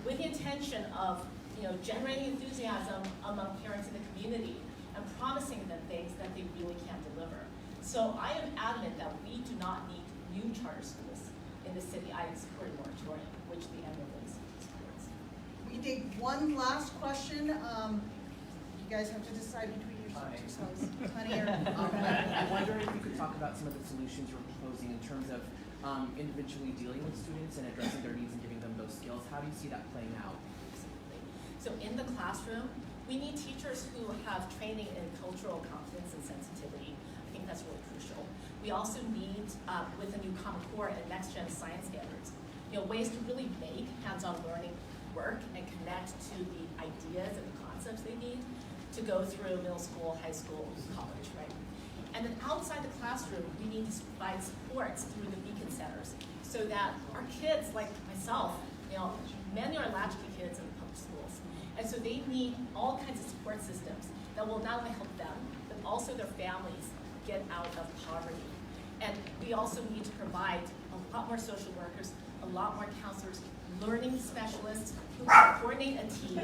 with the intention of generating enthusiasm among parents in the community and promising them things that they really can't deliver. So I am adamant that we do not need new charter schools in the city. I support a moratorium, which the MLA supports. We take one last question. You guys have to decide between yourselves. Honey or I wonder if you could talk about some of the solutions you're proposing in terms of individually dealing with students and addressing their needs and giving them those skills. How do you see that playing out? So in the classroom, we need teachers who have training in cultural competence and sensitivity. I think that's really crucial. We also need, with the new Common Core and Next Gen Science Standards, ways to really make hands-on learning work and connect to the ideas and the concepts they need to go through middle school, high school, college, right? And then outside the classroom, we need to provide supports through the beacon centers so that our kids, like myself, many are latchkey kids in public schools. And so they need all kinds of support systems that will not only help them, but also their families get out of poverty. And we also need to provide a lot more social workers, a lot more counselors, learning specialists who can coordinate a team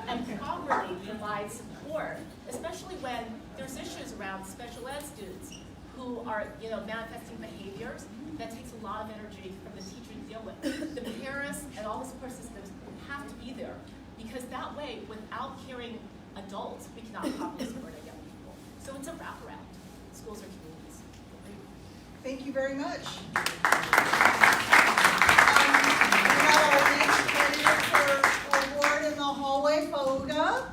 and properly provide support, especially when there's issues around special ed students who are manifesting behaviors that takes a lot of energy from the teacher to deal with. The parents and all the support systems have to be there, because that way, without caring adults, we cannot properly support our young people. So it's a wraparound. Schools are communities. Thank you very much. We have our next candidate for award in the hallway, Oliga.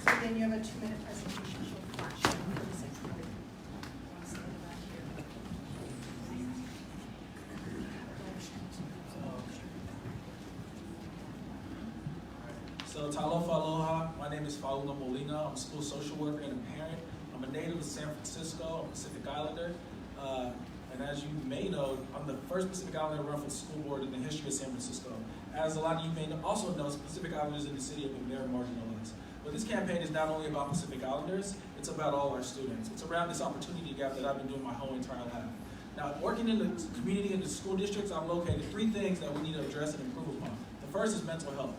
So then you have a 2-minute presentation. She'll flash it for the 600. So talofa aloha, my name is Fauna Molina. I'm a school social worker and a parent. I'm a native of San Francisco, I'm a Pacific Islander. And as you may know, I'm the first Pacific Islander to run for the school board in the history of San Francisco. As a lot of you may also know, Pacific Islanders in the city have been very marginalized. But this campaign is not only about Pacific Islanders, it's about all our students. It's around this opportunity gap that I've been doing my whole entire life. Now, working in the community and the school districts, I've located 3 things that we need to address and improve upon. The first is mental health.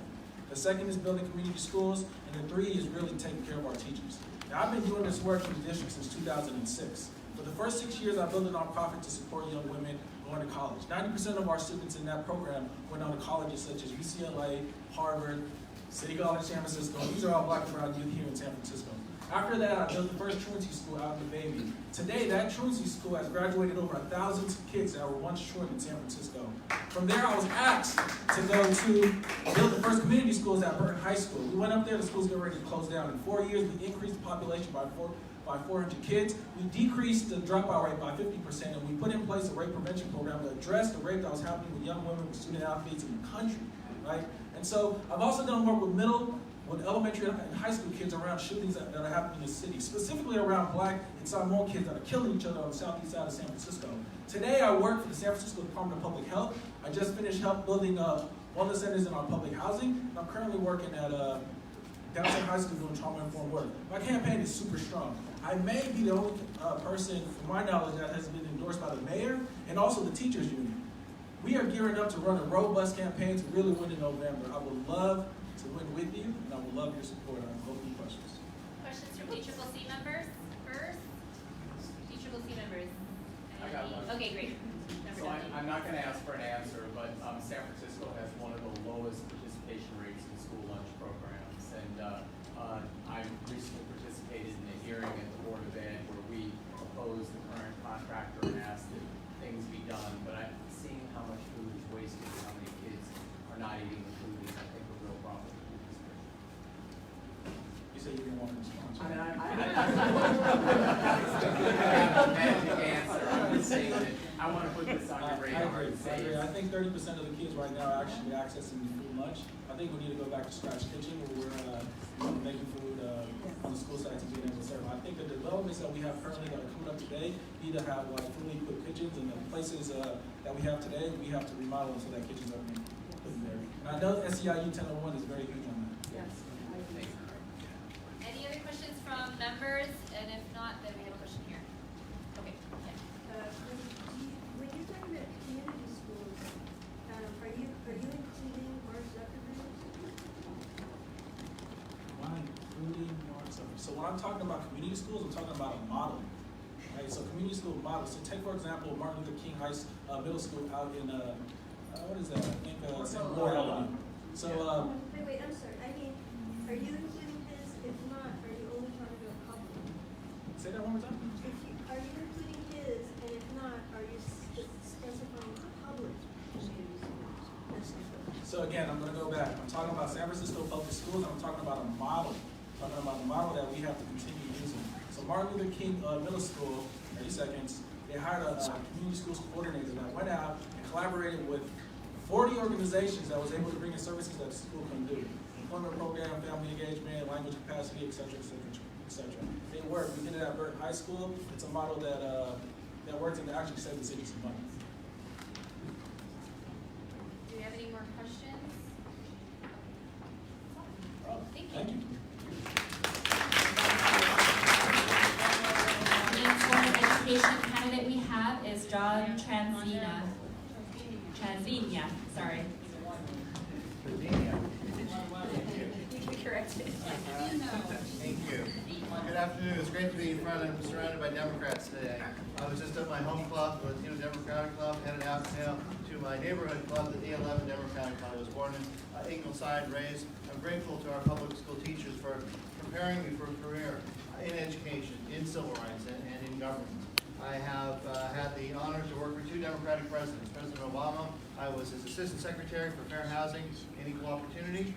The second is building community schools, and the 3 is really taking care of our teachers. Now, I've been doing this work in the district since 2006. For the first 6 years, I built a nonprofit to support young women going to college. 90% of our students in that program went on to colleges such as UCLA, Harvard, City College, San Francisco. These are all Black and brown youth here in San Francisco. After that, I built the first truancy school out in the Bayview. Today, that truancy school has graduated over 1,000 kids that were once truant in San Francisco. From there, I was asked to go to build the first community schools at Burton High School. We went up there, the school's getting ready to close down. In 4 years, we increased the population by 400 kids. We decreased the dropout rate by 50%, and we put in place a rape prevention program to address the rape that was happening with young women, with student athletes in the country, right? And so I've also done work with elementary and high school kids around shootings that are happening in the city, specifically around Black and Samoan kids that are killing each other on the southeast side of San Francisco. Today, I work for the San Francisco Department of Public Health. I just finished building wellness centers in our public housing, and I'm currently working at Downtown High School doing trauma-informed work. My campaign is super strong. I may be the only person, from my knowledge, that has been endorsed by the mayor and also the teachers union. We are gearing up to run a robust campaign to really win in November. I would love to win with you, and I would love your support. I'm open to questions. Questions from DCCC members first? DCCC members. I got one. Okay, great. So I'm not going to ask for an answer, but San Francisco has one of the lowest participation rates in school lunch programs. And I recently participated in a hearing at the Board of Ed where we opposed the current contractor and asked that things be done. But I'm seeing how much food is wasted and how many kids are not eating the food is, I think, a real problem for the district. You said you didn't want to respond. I mean, I have a magic answer. I'm just saying that I want to put this on your radar. I agree. I think 30% of the kids right now are actually accessing the food lunch. I think we need to go back to scratch kitchen where we're making food on the school sites and being able to serve. I think the developments that we have currently that are coming up today need to have fully equipped kitchens, and the places that we have today, we have to remodel them so that kitchens are being put in there. And I know SEIU 1001 is very huge on that. Yes. Any other questions from members? And if not, then we have a question here. Okay. Yeah. When you're talking about community schools, are you including Mark Zuckerberg? Am I including Mark Zuckerberg? So when I'm talking about community schools, I'm talking about a model. Right? So community school model. So take, for example, Martin Luther King Middle School out in, what is that? I think St. Louis. So, wait, I'm sorry. I mean, are you including his? If not, are you only talking about public? Say that one more time. Are you including his? And if not, are you specifying public community schools? So again, I'm going to go back. I'm talking about San Francisco public schools. I'm talking about a model. I'm talking about a model that we have to continue using. So Martin Luther King Middle School, 30 seconds, they hired a community schools coordinator that went out and collaborated with 40 organizations that was able to bring in services that the school couldn't do. employment program, family engagement, language capacity, et cetera, et cetera, et cetera. They work. We did it at Burton High School. It's a model that that works and actually saved the city some money. Do you have any more questions? Thank you. Thank you. The next Board of Education candidate we have is John Tranzina, sorry. Corrected. Thank you. Good afternoon. It's great to be in front and surrounded by Democrats today. I was just at my home club, the Latino Democratic Club, headed out now to my neighborhood club, the E11 Democratic Club. I was born in Ingleside, raised. I'm grateful to our public school teachers for preparing me for a career in education, in civil rights, and in government. I have had the honor to work for 2 Democratic presidents. President Obama, I was his Assistant Secretary for Fair Housing and Equal Opportunity.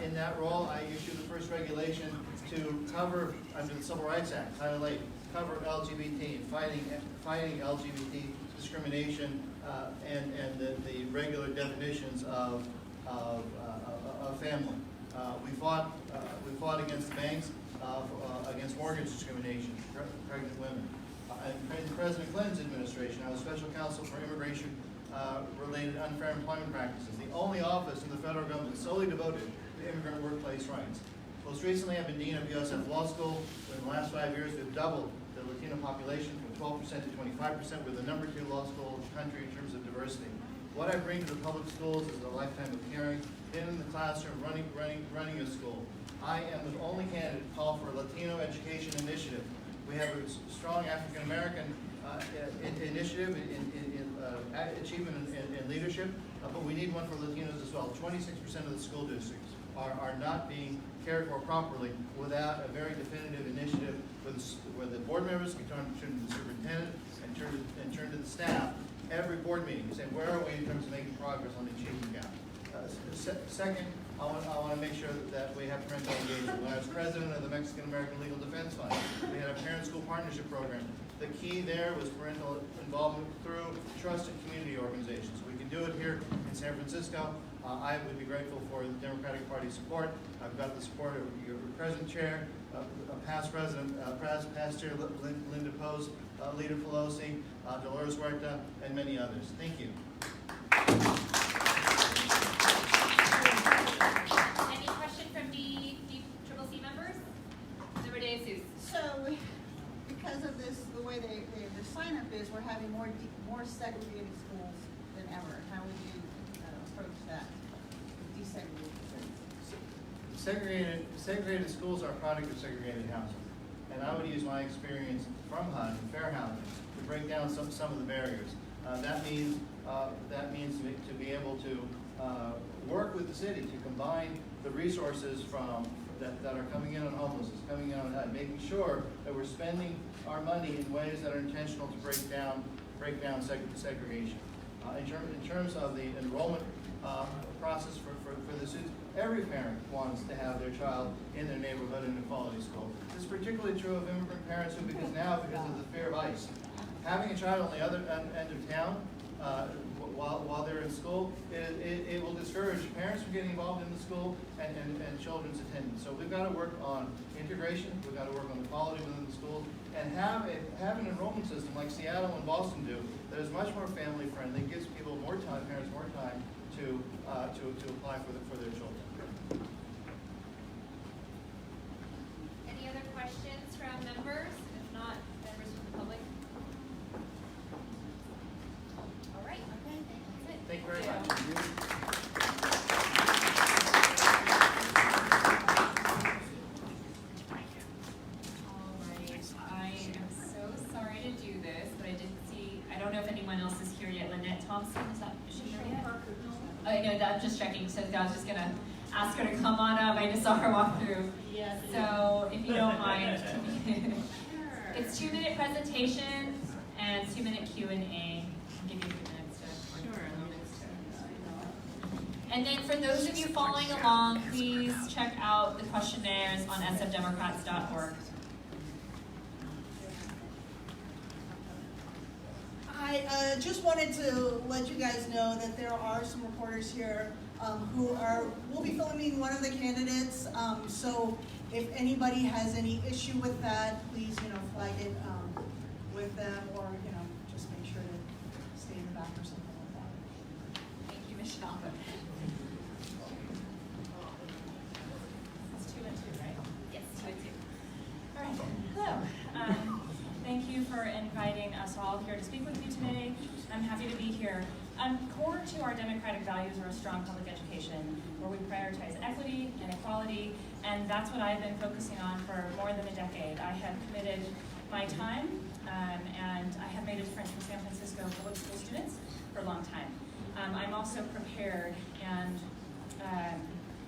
In that role, I issued the first regulation to cover, under the Civil Rights Act, Title 8, cover LGBT, fighting LGBT discrimination, and the regular definitions of family. We fought against banks, against mortgage discrimination, pregnant women. In President Clinton's administration, I was special counsel for immigration related unfair employment practices, the only office in the federal government solely devoted to immigrant workplace rights. Most recently, I've been Dean of USF Law School. In the last 5 years, we've doubled the Latino population from 12% to 25%. We're the #2 law school in the country in terms of diversity. What I bring to the public schools is a lifetime of caring, been in the classroom, running a school. I am the only candidate to call for a Latino education initiative. We have a strong African American initiative in achievement and leadership, but we need one for Latinos as well. 26% of the school districts are not being cared for properly without a very definitive initiative where the board members can turn to the superintendent and turn to the staff every board meeting, saying where are we in terms of making progress on the achievement gap. Second, I want to make sure that we have parental engagement. When I was president of the Mexican American Legal Defense Fund, we had a parent-school partnership program. The key there was parental involvement through trusted community organizations. We can do it here in San Francisco. I would be grateful for the Democratic Party support. I've got the support of your present chair, past president, past chair Linda Post, Leader Pelosi, Dolores Huerta, and many others. Thank you. Any question from DCCC members? Number De Jesus. So, because of this, the way the sign up is, we're having more segregated schools than ever. How would you approach that? Desegregated. Segregated schools are a product of segregated housing. And I would use my experience from HUD and fair housing to break down some of the barriers. That means to be able to work with the city to combine the resources that are coming in on homelessness, coming in on HUD, making sure that we're spending our money in ways that are intentional to break down segregation. In terms of the enrollment process for the students, every parent wants to have their child in their neighborhood in a quality school. This is particularly true of immigrant parents who, because of the fear of ICE, having a child on the other end of town while they're in school, it will discourage parents from getting involved in the school and children's attendance. So we've got to work on integration, we've got to work on the quality within the schools, and have an enrollment system like Seattle and Boston do that is much more family friendly, gives people more time, parents more time to apply for their children. Any other questions from members? If not, members from the public? All right. Okay. That's it. Thank you very much. I am so sorry to do this, but I don't know if anyone else is here yet. Lynette Thompson, is she here yet? Oh, no, I'm just checking, so I was just gonna ask her to come on up. I just saw her walk through. Yes. So if you don't mind, it's 2-minute presentation and 2-minute Q&A. I'll give you 3 minutes to. Sure. And then for those of you following along, please check out the questionnaires on sfdemocrats.org. just wanted to let you guys know that there are some reporters here who will be filming one of the candidates. So if anybody has any issue with that, please, flag it with them, or just make sure to stay in the back or something like that. Thank you, Michelle. It's 2 and 2, right? Yes, 2 and 2. All right. Hello. Thank you for inviting us all here to speak with you today. I'm happy to be here. Core to our democratic values are a strong public education, where we prioritize equity and equality, and that's what I've been focusing on for more than a decade. I have committed my time, and I have made a difference for San Francisco public school students for a long time. I'm also prepared and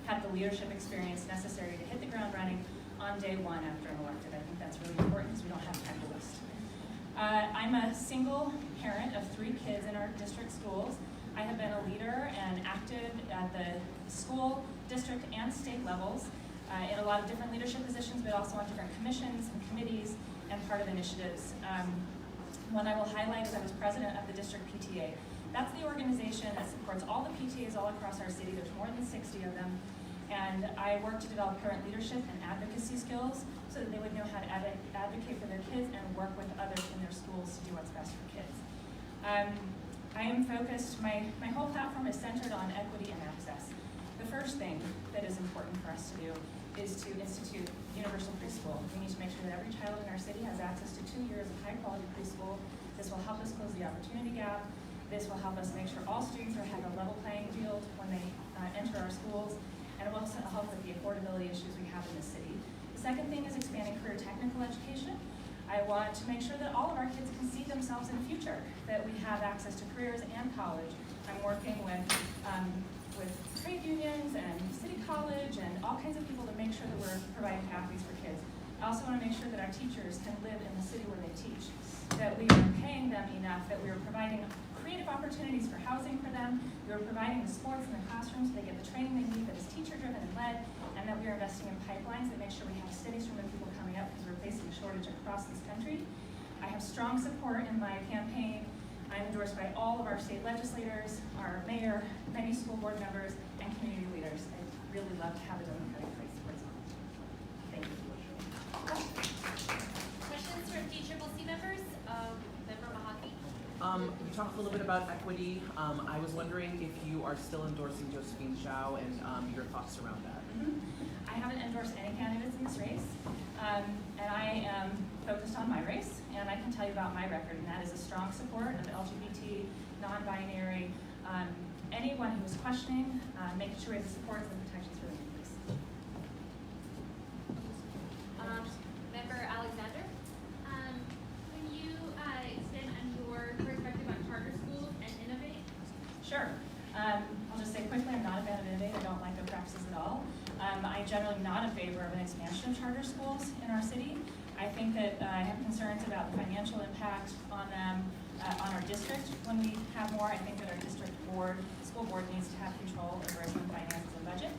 have the leadership experience necessary to hit the ground running on day one after I'm elected. I think that's really important because we don't have time to waste. I'm a single parent of 3 kids in our district schools. I have been a leader and active at the school, district, and state levels in a lot of different leadership positions, but also on different commissions and committees and part of initiatives. One I will highlight is I was president of the district PTA. That's the organization that supports all the PTAs all across our city. There's more than 60 of them. And I work to develop parent leadership and advocacy skills so that they would know how to advocate for their kids and work with others in their schools to do what's best for kids. I am focused, my whole platform is centered on equity and access. The first thing that is important for us to do is to institute universal preschool. We need to make sure that every child in our city has access to 2 years of high quality preschool. This will help us close the opportunity gap. This will help us make sure all students have a level playing field when they enter our schools. And it will also help with the affordability issues we have in the city. The second thing is expanding career technical education. I want to make sure that all of our kids can see themselves in the future, that we have access to careers and college. I'm working with trade unions and City College and all kinds of people to make sure that we're providing pathways for kids. I also want to make sure that our teachers can live in the city where they teach, that we are paying them enough, that we are providing creative opportunities for housing for them, we are providing the sports in the classrooms so they get the training they need that is teacher-driven and led, and that we are investing in pipelines that make sure we have a steady stream of people coming up because we're facing a shortage across this country. I have strong support in my campaign. I'm endorsed by all of our state legislators, our mayor, many school board members, and community leaders. I'd really love to have a democratic place for us. Thank you. Questions from TCCC members? Member Mahaki? You talked a little bit about equity. I was wondering if you are still endorsing Josephine Zhao and your thoughts around that. I haven't endorsed any candidates in this race, and I am focused on my race, and I can tell you about my record, and that is a strong support of LGBT, non-binary, anyone who is questioning, making sure we have the supports and protections for them in place. Member Alexander? Can you extend on your perspective on charter schools and Innovate? Sure. I'll just say quickly, I'm not a fan of Innovate. I don't like their practices at all. I'm generally not in favor of an expansion of charter schools in our city. I think that I have concerns about the financial impact on them, on our district. When we have more, I think that our district board, school board needs to have control over its own finances and budget.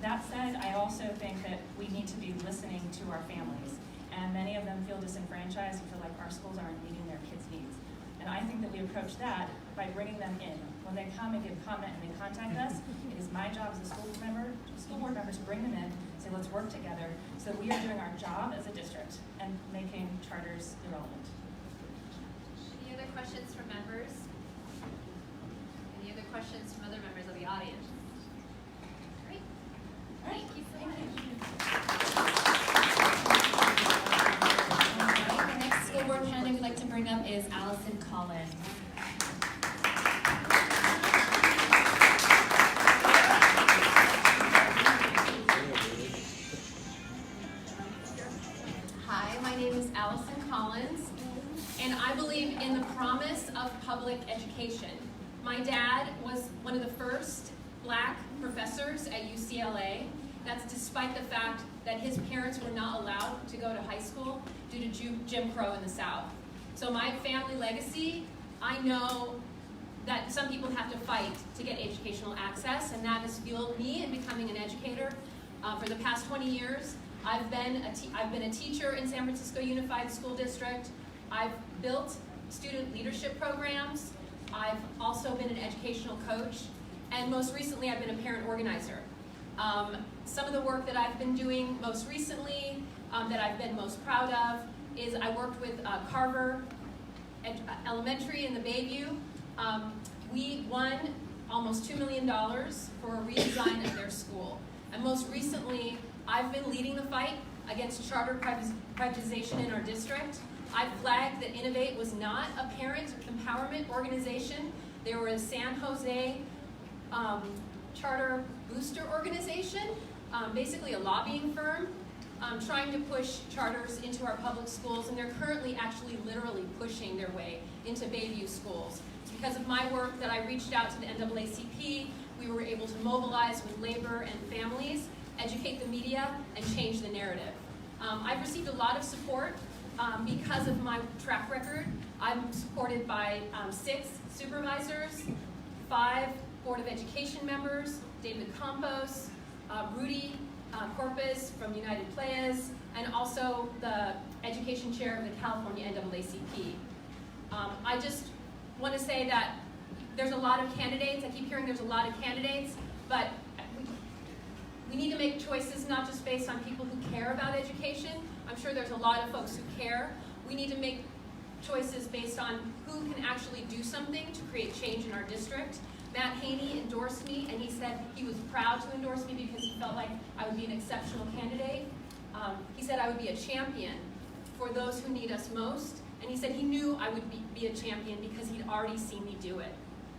That said, I also think that we need to be listening to our families. And many of them feel disenfranchised and feel like our schools aren't meeting their kids' needs. And I think that we approach that by bringing them in. When they come and give comment and they contact us, it is my job as a school board member to bring them in, say let's work together so that we are doing our job as a district and making charters irrelevant. Any other questions from members? Any other questions from other members of the audience? Great. Thank you so much. All right, the next school board candidate we'd like to bring up is Allison Collins. Hi, my name is Allison Collins, and I believe in the promise of public education. My dad was one of the first black professors at UCLA. That's despite the fact that his parents were not allowed to go to high school due to Jim Crow in the South. So my family legacy, I know that some people have to fight to get educational access, and that has fueled me in becoming an educator. For the past 20 years, I've been a teacher in San Francisco Unified School District. I've built student leadership programs. I've also been an educational coach, and most recently I've been a parent organizer. Some of the work that I've been doing most recently, that I've been most proud of, is I worked with Carver Elementary in the Bayview. We won almost $2 million for a redesign of their school. And most recently, I've been leading the fight against charter privatization in our district. I flagged that Innovate was not a parent empowerment organization. They were a San Jose charter booster organization, basically a lobbying firm, trying to push charters into our public schools, and they're currently actually literally pushing their way into Bayview schools. It's because of my work that I reached out to the NAACP. We were able to mobilize with labor and families, educate the media, and change the narrative. I've received a lot of support because of my track record. I'm supported by 6 supervisors, 5 Board of Education members, David Campos, Rudy Corpus from United Playas, and also the education chair of the California NAACP. I just want to say that there's a lot of candidates. I keep hearing there's a lot of candidates, but we need to make choices not just based on people who care about education. I'm sure there's a lot of folks who care. We need to make choices based on who can actually do something to create change in our district. Matt Haney endorsed me, and he said he was proud to endorse me because he felt like I would be an exceptional candidate. He said I would be a champion for those who need us most, and he said he knew I would be a champion because he'd already seen me do it.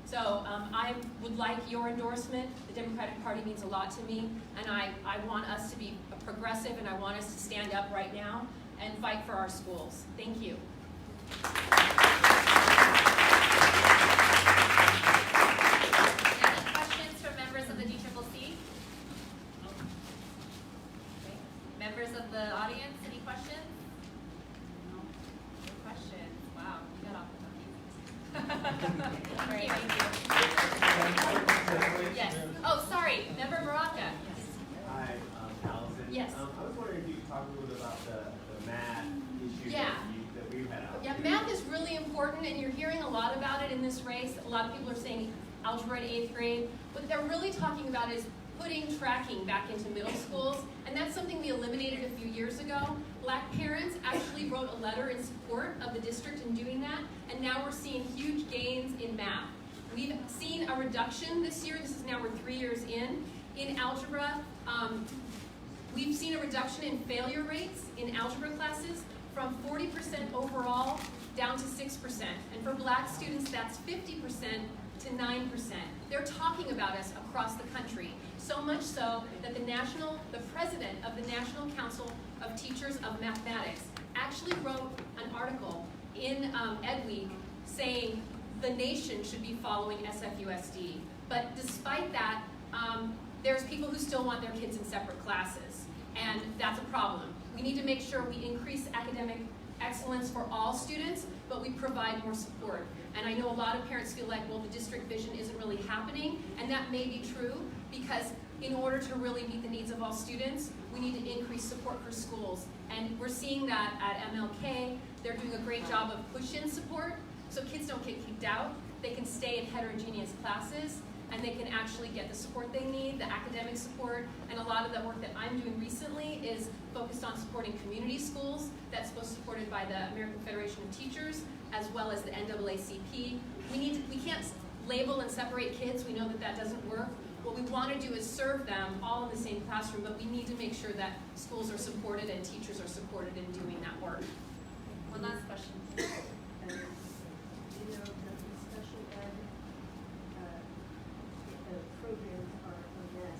So I would like your endorsement. The Democratic Party means a lot to me, and I want us to be progressive, and I want us to stand up right now and fight for our schools. Thank you. Any questions from members of the DCCC? Okay. Members of the audience, any questions? No questions. Wow, we got off the top. Great, thank you. Yes. Oh, sorry, Member Baraka. Hi, Allison. Yes. I was wondering if you could talk a little bit about the math issue Yeah. that we've had out Yeah, here. math is really important, and you're hearing a lot about it in this race. A lot of people are saying algebra to 8th grade. What they're really talking about is putting tracking back into middle schools, and that's something we eliminated a few years ago. Black parents actually wrote a letter in support of the district in doing that, and now we're seeing huge gains in math. We've seen a reduction this year. This is now we're 3 years in algebra. We've seen a reduction in failure rates in algebra classes from 40% overall down to 6%. And for black students, that's 50% to 9%. They're talking about us across the country. So much so that the president of the National Council of Teachers of Mathematics actually wrote an article in Ed Week saying the nation should be following SFUSD. But despite that, there's people who still want their kids in separate classes, and that's a problem. We need to make sure we increase academic excellence for all students, but we provide more support. And I know a lot of parents feel like, well, the district vision isn't really happening, and that may be true, because in order to really meet the needs of all students, we need to increase support for schools. And we're seeing that at MLK. They're doing a great job of push-in support, so kids don't get kicked out. They can stay in heterogeneous classes, and they can actually get the support they need, the academic support, and a lot of the work that I'm doing recently is focused on supporting community schools. That's both supported by the American Federation of Teachers, as well as the NAACP. We can't label and separate kids. We know that that doesn't work. What we want to do is serve them all in the same classroom, but we need to make sure that schools are supported and teachers are supported in doing that work. One last question. You know, the special ed programs are a mess.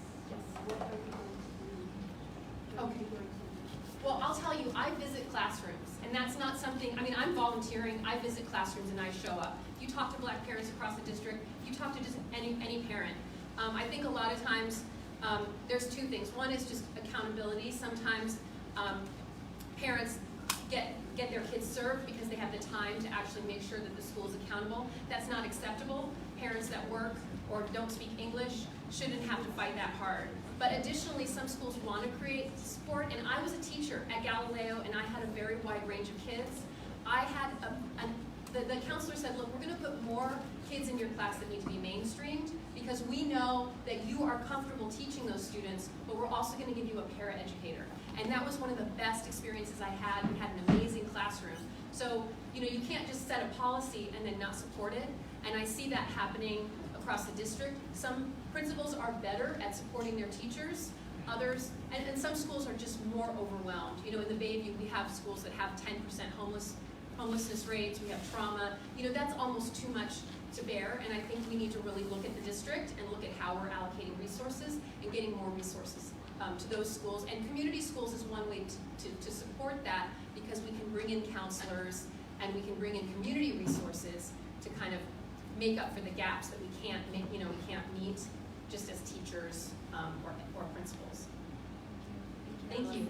What are you going to do? What are you going to do? Well, I'll tell you, I visit classrooms, and that's not something, I mean, I'm volunteering, I visit classrooms and I show up. You talk to black parents across the district, you talk to just any parent. I think a lot of times, there's two things. One is just accountability. Sometimes parents get their kids served because they have the time to actually make sure that the school is accountable. That's not acceptable. Parents that work or don't speak English shouldn't have to fight that hard. But additionally, some schools want to create support, and I was a teacher at Galileo, and I had a very wide range of kids. I had the counselor said, look, we're going to put more kids in your class that need to be mainstreamed because we know that you are comfortable teaching those students, but we're also going to give you a paraeducator. And that was one of the best experiences I had. We had an amazing classroom. So, you know, you can't just set a policy and then not support it. And I see that happening across the district. Some principals are better at supporting their teachers. Others, and some schools are just more overwhelmed. You know, in the Bayview, we have schools that have 10% homelessness rates. We have trauma. You know, that's almost too much to bear. And I think we need to really look at the district and look at how we're allocating resources and getting more resources to those schools. And community schools is one way to support that, because we can bring in counselors and we can bring in community resources to kind of make up for the gaps that we can't meet just as teachers or principals. Thank you.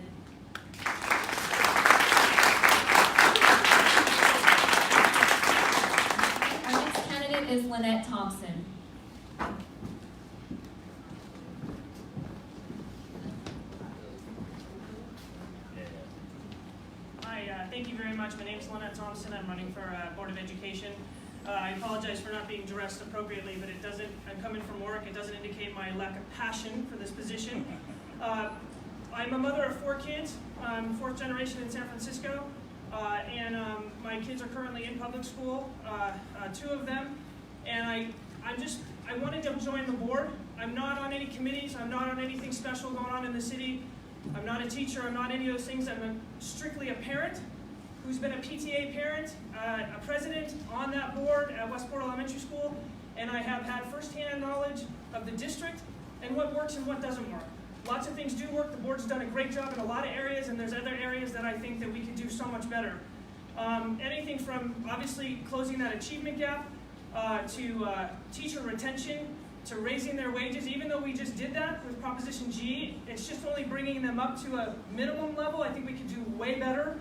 Our next candidate is Lynette Thompson. Hi, thank you very much. My name is Lynette Thompson. I'm running for Board of Education. I apologize for not being dressed appropriately, but I'm coming from work. It doesn't indicate my lack of passion for this position. I'm a mother of 4 kids. I'm 4th generation in San Francisco. And my kids are currently in public school, 2 of them. And I wanted to join the board. I'm not on any committees. I'm not on anything special going on in the city. I'm not a teacher. I'm not any of those things. I'm strictly a parent who's been a PTA parent, a president on that board at Westport Elementary School, and I have had firsthand knowledge of the district and what works and what doesn't work. Lots of things do work. The board's done a great job in a lot of areas, and there's other areas that I think that we could do so much better. Anything from obviously closing that achievement gap to teacher retention, to raising their wages. Even though we just did that with Proposition G, it's just only bringing them up to a minimum level. I think we could do way better.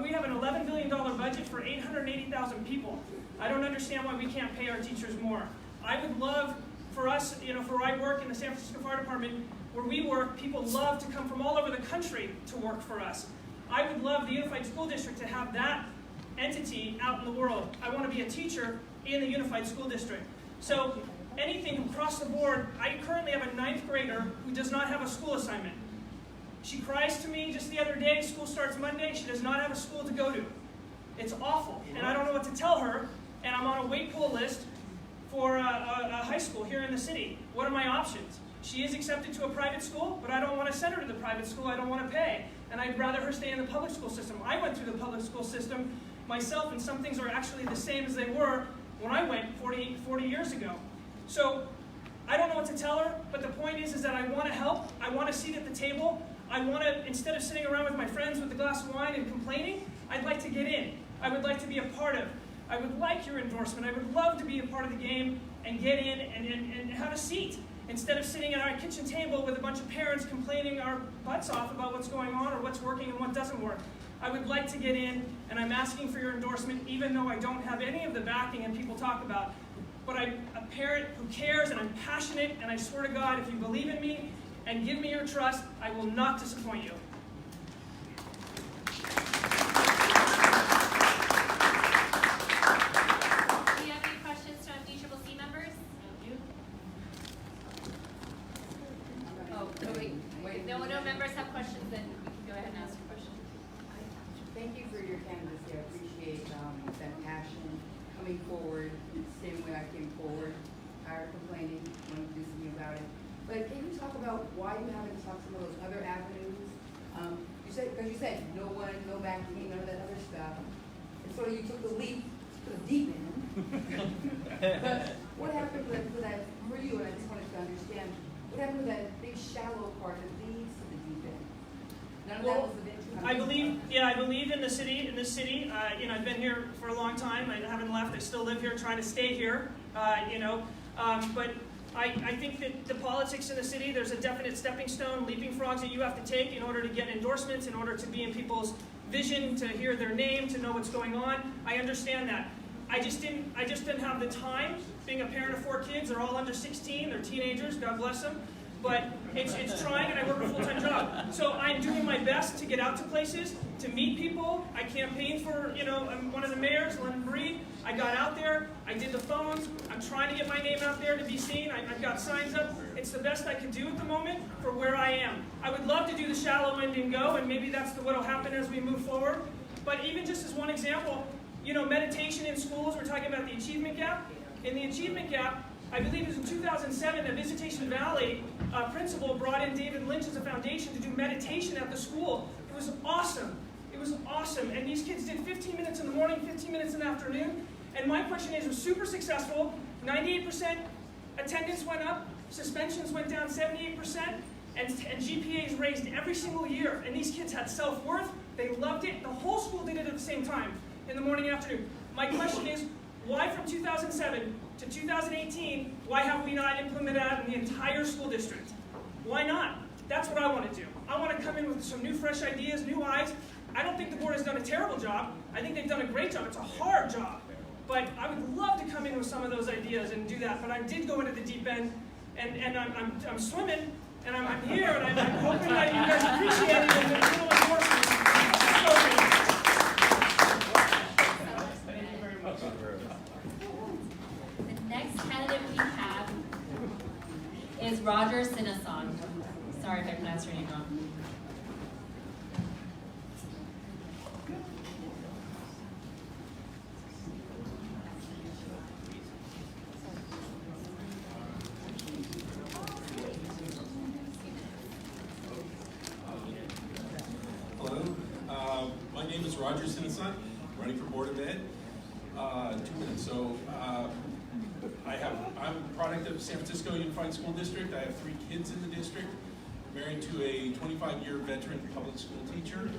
We have an $11 billion budget for 880,000 people. I don't understand why we can't pay our teachers more. I would love for us, you know, for where I work in the San Francisco Fire Department, where we work, people love to come from all over the country to work for us. I would love the Unified School District to have that entity out in the world. I want to be a teacher in the Unified School District. So anything across the board, I currently have a 9th grader who does not have a school assignment. She cries to me just the other day, school starts Monday, she does not have a school to go to. It's awful, and I don't know what to tell her, and I'm on a wait pool list for a high school here in the city. What are my options? She is accepted to a private school, but I don't want to send her to the private school, I don't want to pay, and I'd rather her stay in the public school system. I went through the public school system myself, and some things are actually the same as they were when I went 40 years ago. So I don't know what to tell her, but the point is that I want to help, I want a seat at the table. I want to, instead of sitting around with my friends with a glass of wine and complaining, I'd like to get in. I would like to be a part of. I would like your endorsement. I would love to be a part of the game and get in and have a seat. Instead of sitting at our kitchen table with a bunch of parents complaining our butts off about what's going on or what's working and what doesn't work. I would like to get in, and I'm asking for your endorsement, even though I don't have any of the backing and people talk about. But I'm a parent who cares, and I'm passionate, and I swear to God, if you believe in me, and give me your trust, I will not disappoint you. Do you have any questions from DCCC members? Oh, wait. No members have questions, then we can go ahead and ask a question. Thank you for your candidacy. I appreciate that passion, coming forward, same way I came forward, tired of complaining, wanting to do something about it. But can you talk about why you haven't talked some of those other avenues? Because you said no one, no backing, none of that other stuff. And so you took the leap to the deep end. But what happened with that, for you, and I just wanted to understand, what happened with that big shallow part that leads to the deep end? None of that was the I believe in the city. In this city, you know, I've been here for a long time. I haven't left. I still live here, trying to stay here. But I think that the politics in the city, there's a definite stepping stone, leaping frogs that you have to take in order to get endorsements, in order to be in people's vision, to hear their name, to know what's going on. I understand that. I just didn't have the time. Being a parent of 4 kids, they're all under 16. They're teenagers. God bless them. but it's trying, and I work a full-time job. So I'm doing my best to get out to places, to meet people. I campaigned for, I'm one of the mayors, London Breed. I got out there, I did the phones. I'm trying to get my name out there to be seen. I've got signs up. It's the best I can do at the moment for where I am. I would love to do the shallow end and go, and maybe that's what will happen as we move forward. But even just as one example, meditation in schools, we're talking about the achievement gap. In the achievement gap, I believe it was in 2007 that Visitation Valley principal brought in David Lynch as a foundation to do meditation at the school. It was awesome. It was awesome. And these kids did 15 minutes in the morning, 15 minutes in the afternoon. And my question is, it was super successful. 98% attendance went up. Suspensions went down 78%. And GPAs raised every single year. And these kids had self-worth. They loved it. The whole school did it at the same time, in the morning and afternoon. My question is, why from 2007 to 2018, why have we not implemented that in the entire school district? Why not? That's what I want to do. I want to come in with some new, fresh ideas, new eyes. I don't think the board has done a terrible job. I think they've done a great job. It's a hard job. But I would love to come in with some of those ideas and do that. But I did go into the deep end, and I'm swimming, and I'm here, and I'm hoping that you guys appreciate it and a little endorsement. The next candidate we have is Roger Sinason. Sorry if I pronounced your name wrong. Hello, my name is Roger Sinason, running for Board of Ed. 2 minutes. So I'm a product of San Francisco Unified School District. I have 3 kids in the district. I'm married to a 25-year veteran public school teacher.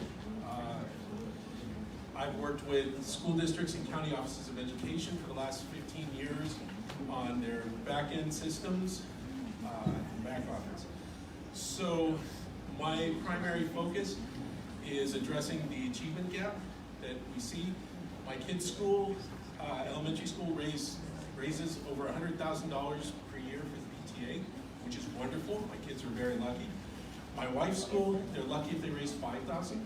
I've worked with school districts and county offices of education for the last 15 years on their back-end systems, back office. So my primary focus is addressing the achievement gap that we see. My kids' school, elementary school, raises over $100,000 per year for the PTA, which is wonderful. My kids are very lucky. My wife's school, they're lucky if they raise $5,000.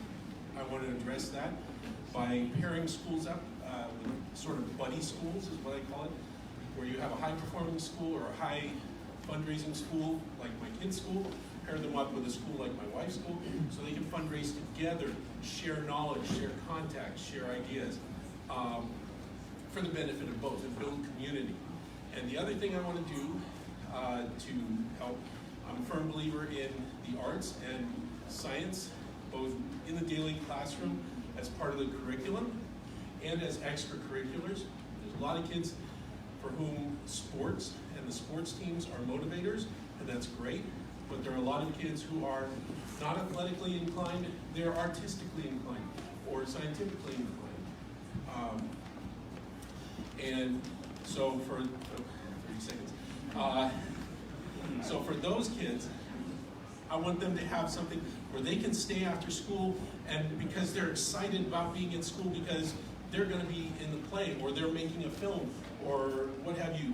I want to address that by pairing schools up with sort of buddy schools, is what I call it, where you have a high-performing school or a high fundraising school, like my kids' school, pair them up with a school like my wife's school, so they can fundraise together, share knowledge, share contacts, share ideas, for the benefit of both, and build community. And the other thing I want to do to help, I'm a firm believer in the arts and science, both in the daily classroom as part of the curriculum and as extracurriculars. There's a lot of kids for whom sports and the sports teams are motivators, and that's great. But there are a lot of kids who are not athletically inclined, they're artistically inclined or scientifically inclined. And so for 30 seconds, so for those kids, I want them to have something where they can stay after school, and because they're excited about being at school because they're going to be in the play, or they're making a film, or what have you.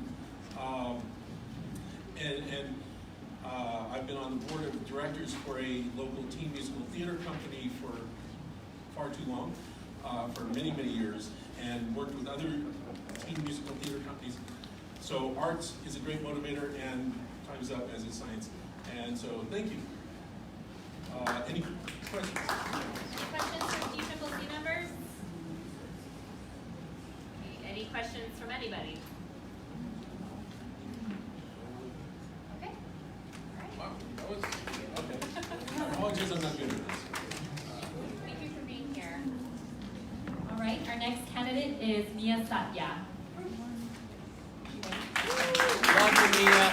I've been on the board of directors for a local teen musical theater company for far too long, for many, many years, and worked with other teen musical theater companies. So arts is a great motivator, and time's up as is science. And so thank you. Any questions? Questions from DCCC members? Any questions from anybody? Okay. All right. Wow, that was, okay. I apologize, I'm not good at this. Thank you for being here. All right, our next candidate is Mia Satya. Welcome, Mia.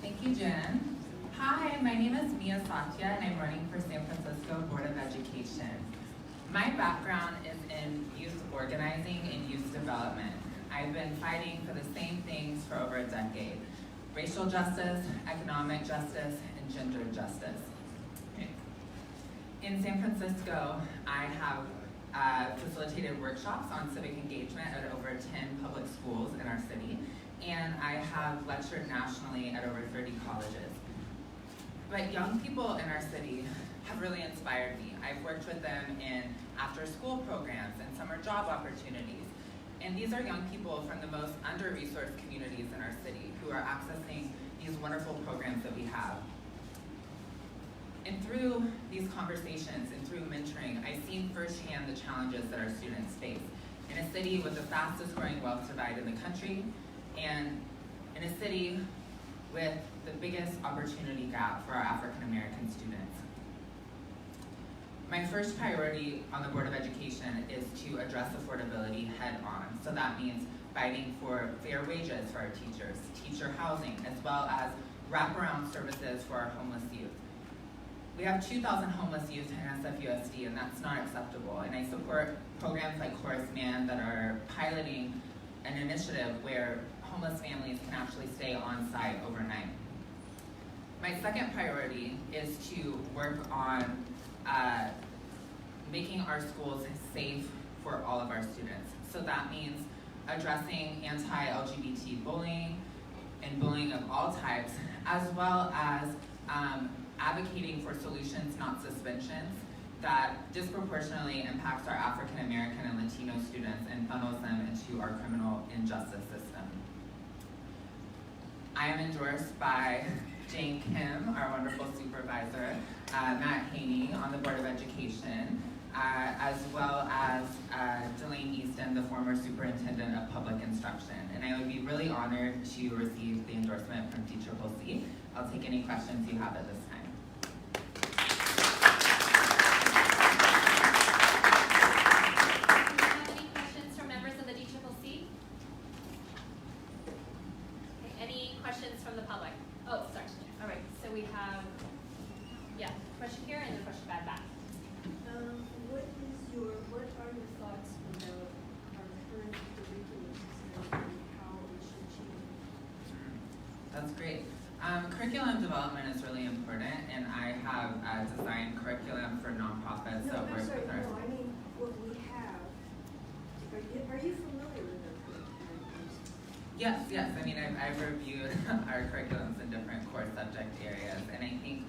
Thank you, Jen. Hi, my name is Mia Satya, and I'm running for San Francisco Board of Education. My background is in youth organizing and youth development. I've been fighting for the same things for over a decade: racial justice, economic justice, and gender justice. In San Francisco, I have facilitated workshops on civic engagement at over 10 public schools in our city, and I have lectured nationally at over 30 colleges. But young people in our city have really inspired me. I've worked with them in after-school programs and summer job opportunities. And these are young people from the most under-resourced communities in our city who are accessing these wonderful programs that we have. And through these conversations and through mentoring, I've seen firsthand the challenges that our students face in a city with the fastest growing wealth divide in the country, and in a city with the biggest opportunity gap for our African American students. My first priority on the Board of Education is to address affordability head on. So that means fighting for fair wages for our teachers, teacher housing, as well as wraparound services for our homeless youth. We have 2,000 homeless youth in SFUSD, and that's not acceptable. And I support programs like Horace Mann that are piloting an initiative where homeless families can actually stay on site overnight. My second priority is to work on making our schools safe for all of our students. So that means addressing anti-LGBT bullying and bullying of all types, as well as advocating for solutions, not suspensions, that disproportionately impacts our African American and Latino students and funnels them into our criminal injustice system. I am endorsed by Jane Kim, our wonderful supervisor, Matt Haney on the Board of Education, as well as Delane Easton, the former superintendent of public instruction. And I would be really honored to receive the endorsement from TCCC. I'll take any questions you have at this time. Do you have any questions from members of the DCCC? Okay, any questions from the public? Oh, sorry. All right, so we have, yeah, question here and then question back. What are your thoughts about our current curriculum system and how it should change? That's great. Curriculum development is really important, and I have designed curriculum for nonprofits that work with our. I mean what we have. Are you familiar with our curriculum? Yes. I mean, I've reviewed our curriculums in different core subject areas, and I think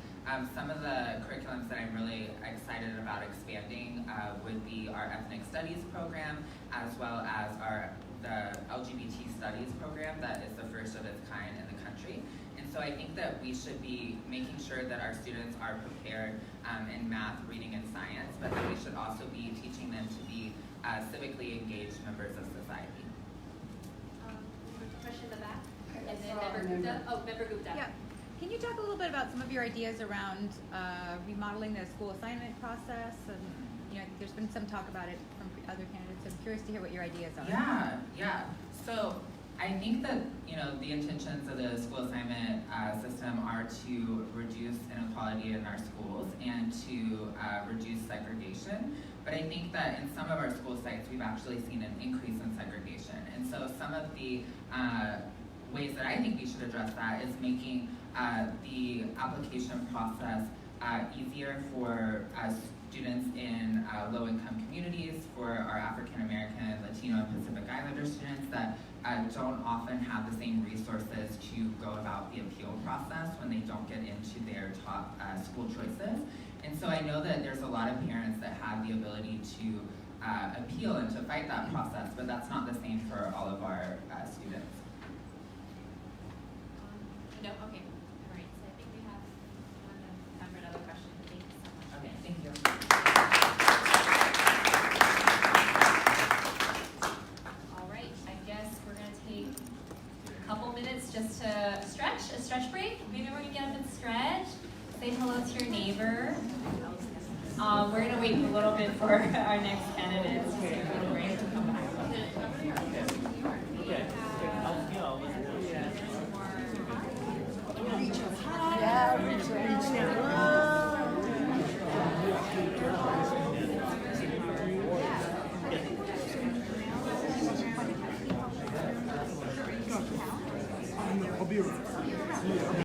some of the curriculums that I'm really excited about expanding would be our ethnic studies program, as well as the LGBT studies program that is the first of its kind in the country. And so I think that we should be making sure that our students are prepared in math, reading, and science, but that we should also be teaching them to be civically engaged members of society. Question in the back, and then Member Gupta. Oh, Member Gupta. Yeah. Can you talk a little bit about some of your ideas around remodeling the school assignment process? And I think there's been some talk about it from other candidates. I'm curious to hear what your ideas are. Yeah. So I think that the intentions of the school assignment system are to reduce inequality in our schools and to reduce segregation. But I think that in some of our school sites, we've actually seen an increase in segregation. And so some of the ways that I think we should address that is making the application process easier for students in low-income communities, for our African American, Latino, and Pacific Islander students that don't often have the same resources to go about the appeal process when they don't get into their top school choices. And so I know that there's a lot of parents that have the ability to appeal and to fight that process, but that's not the same for all of our students. No, okay. All right, so I think we have time for another question. Thank you so much. Okay, thank you. All right, I guess we're gonna take a couple minutes just to stretch, a stretch break. Maybe we're gonna get up and stretch, say hello to your neighbor. We're gonna wait a little bit for our next candidates. I'll be around.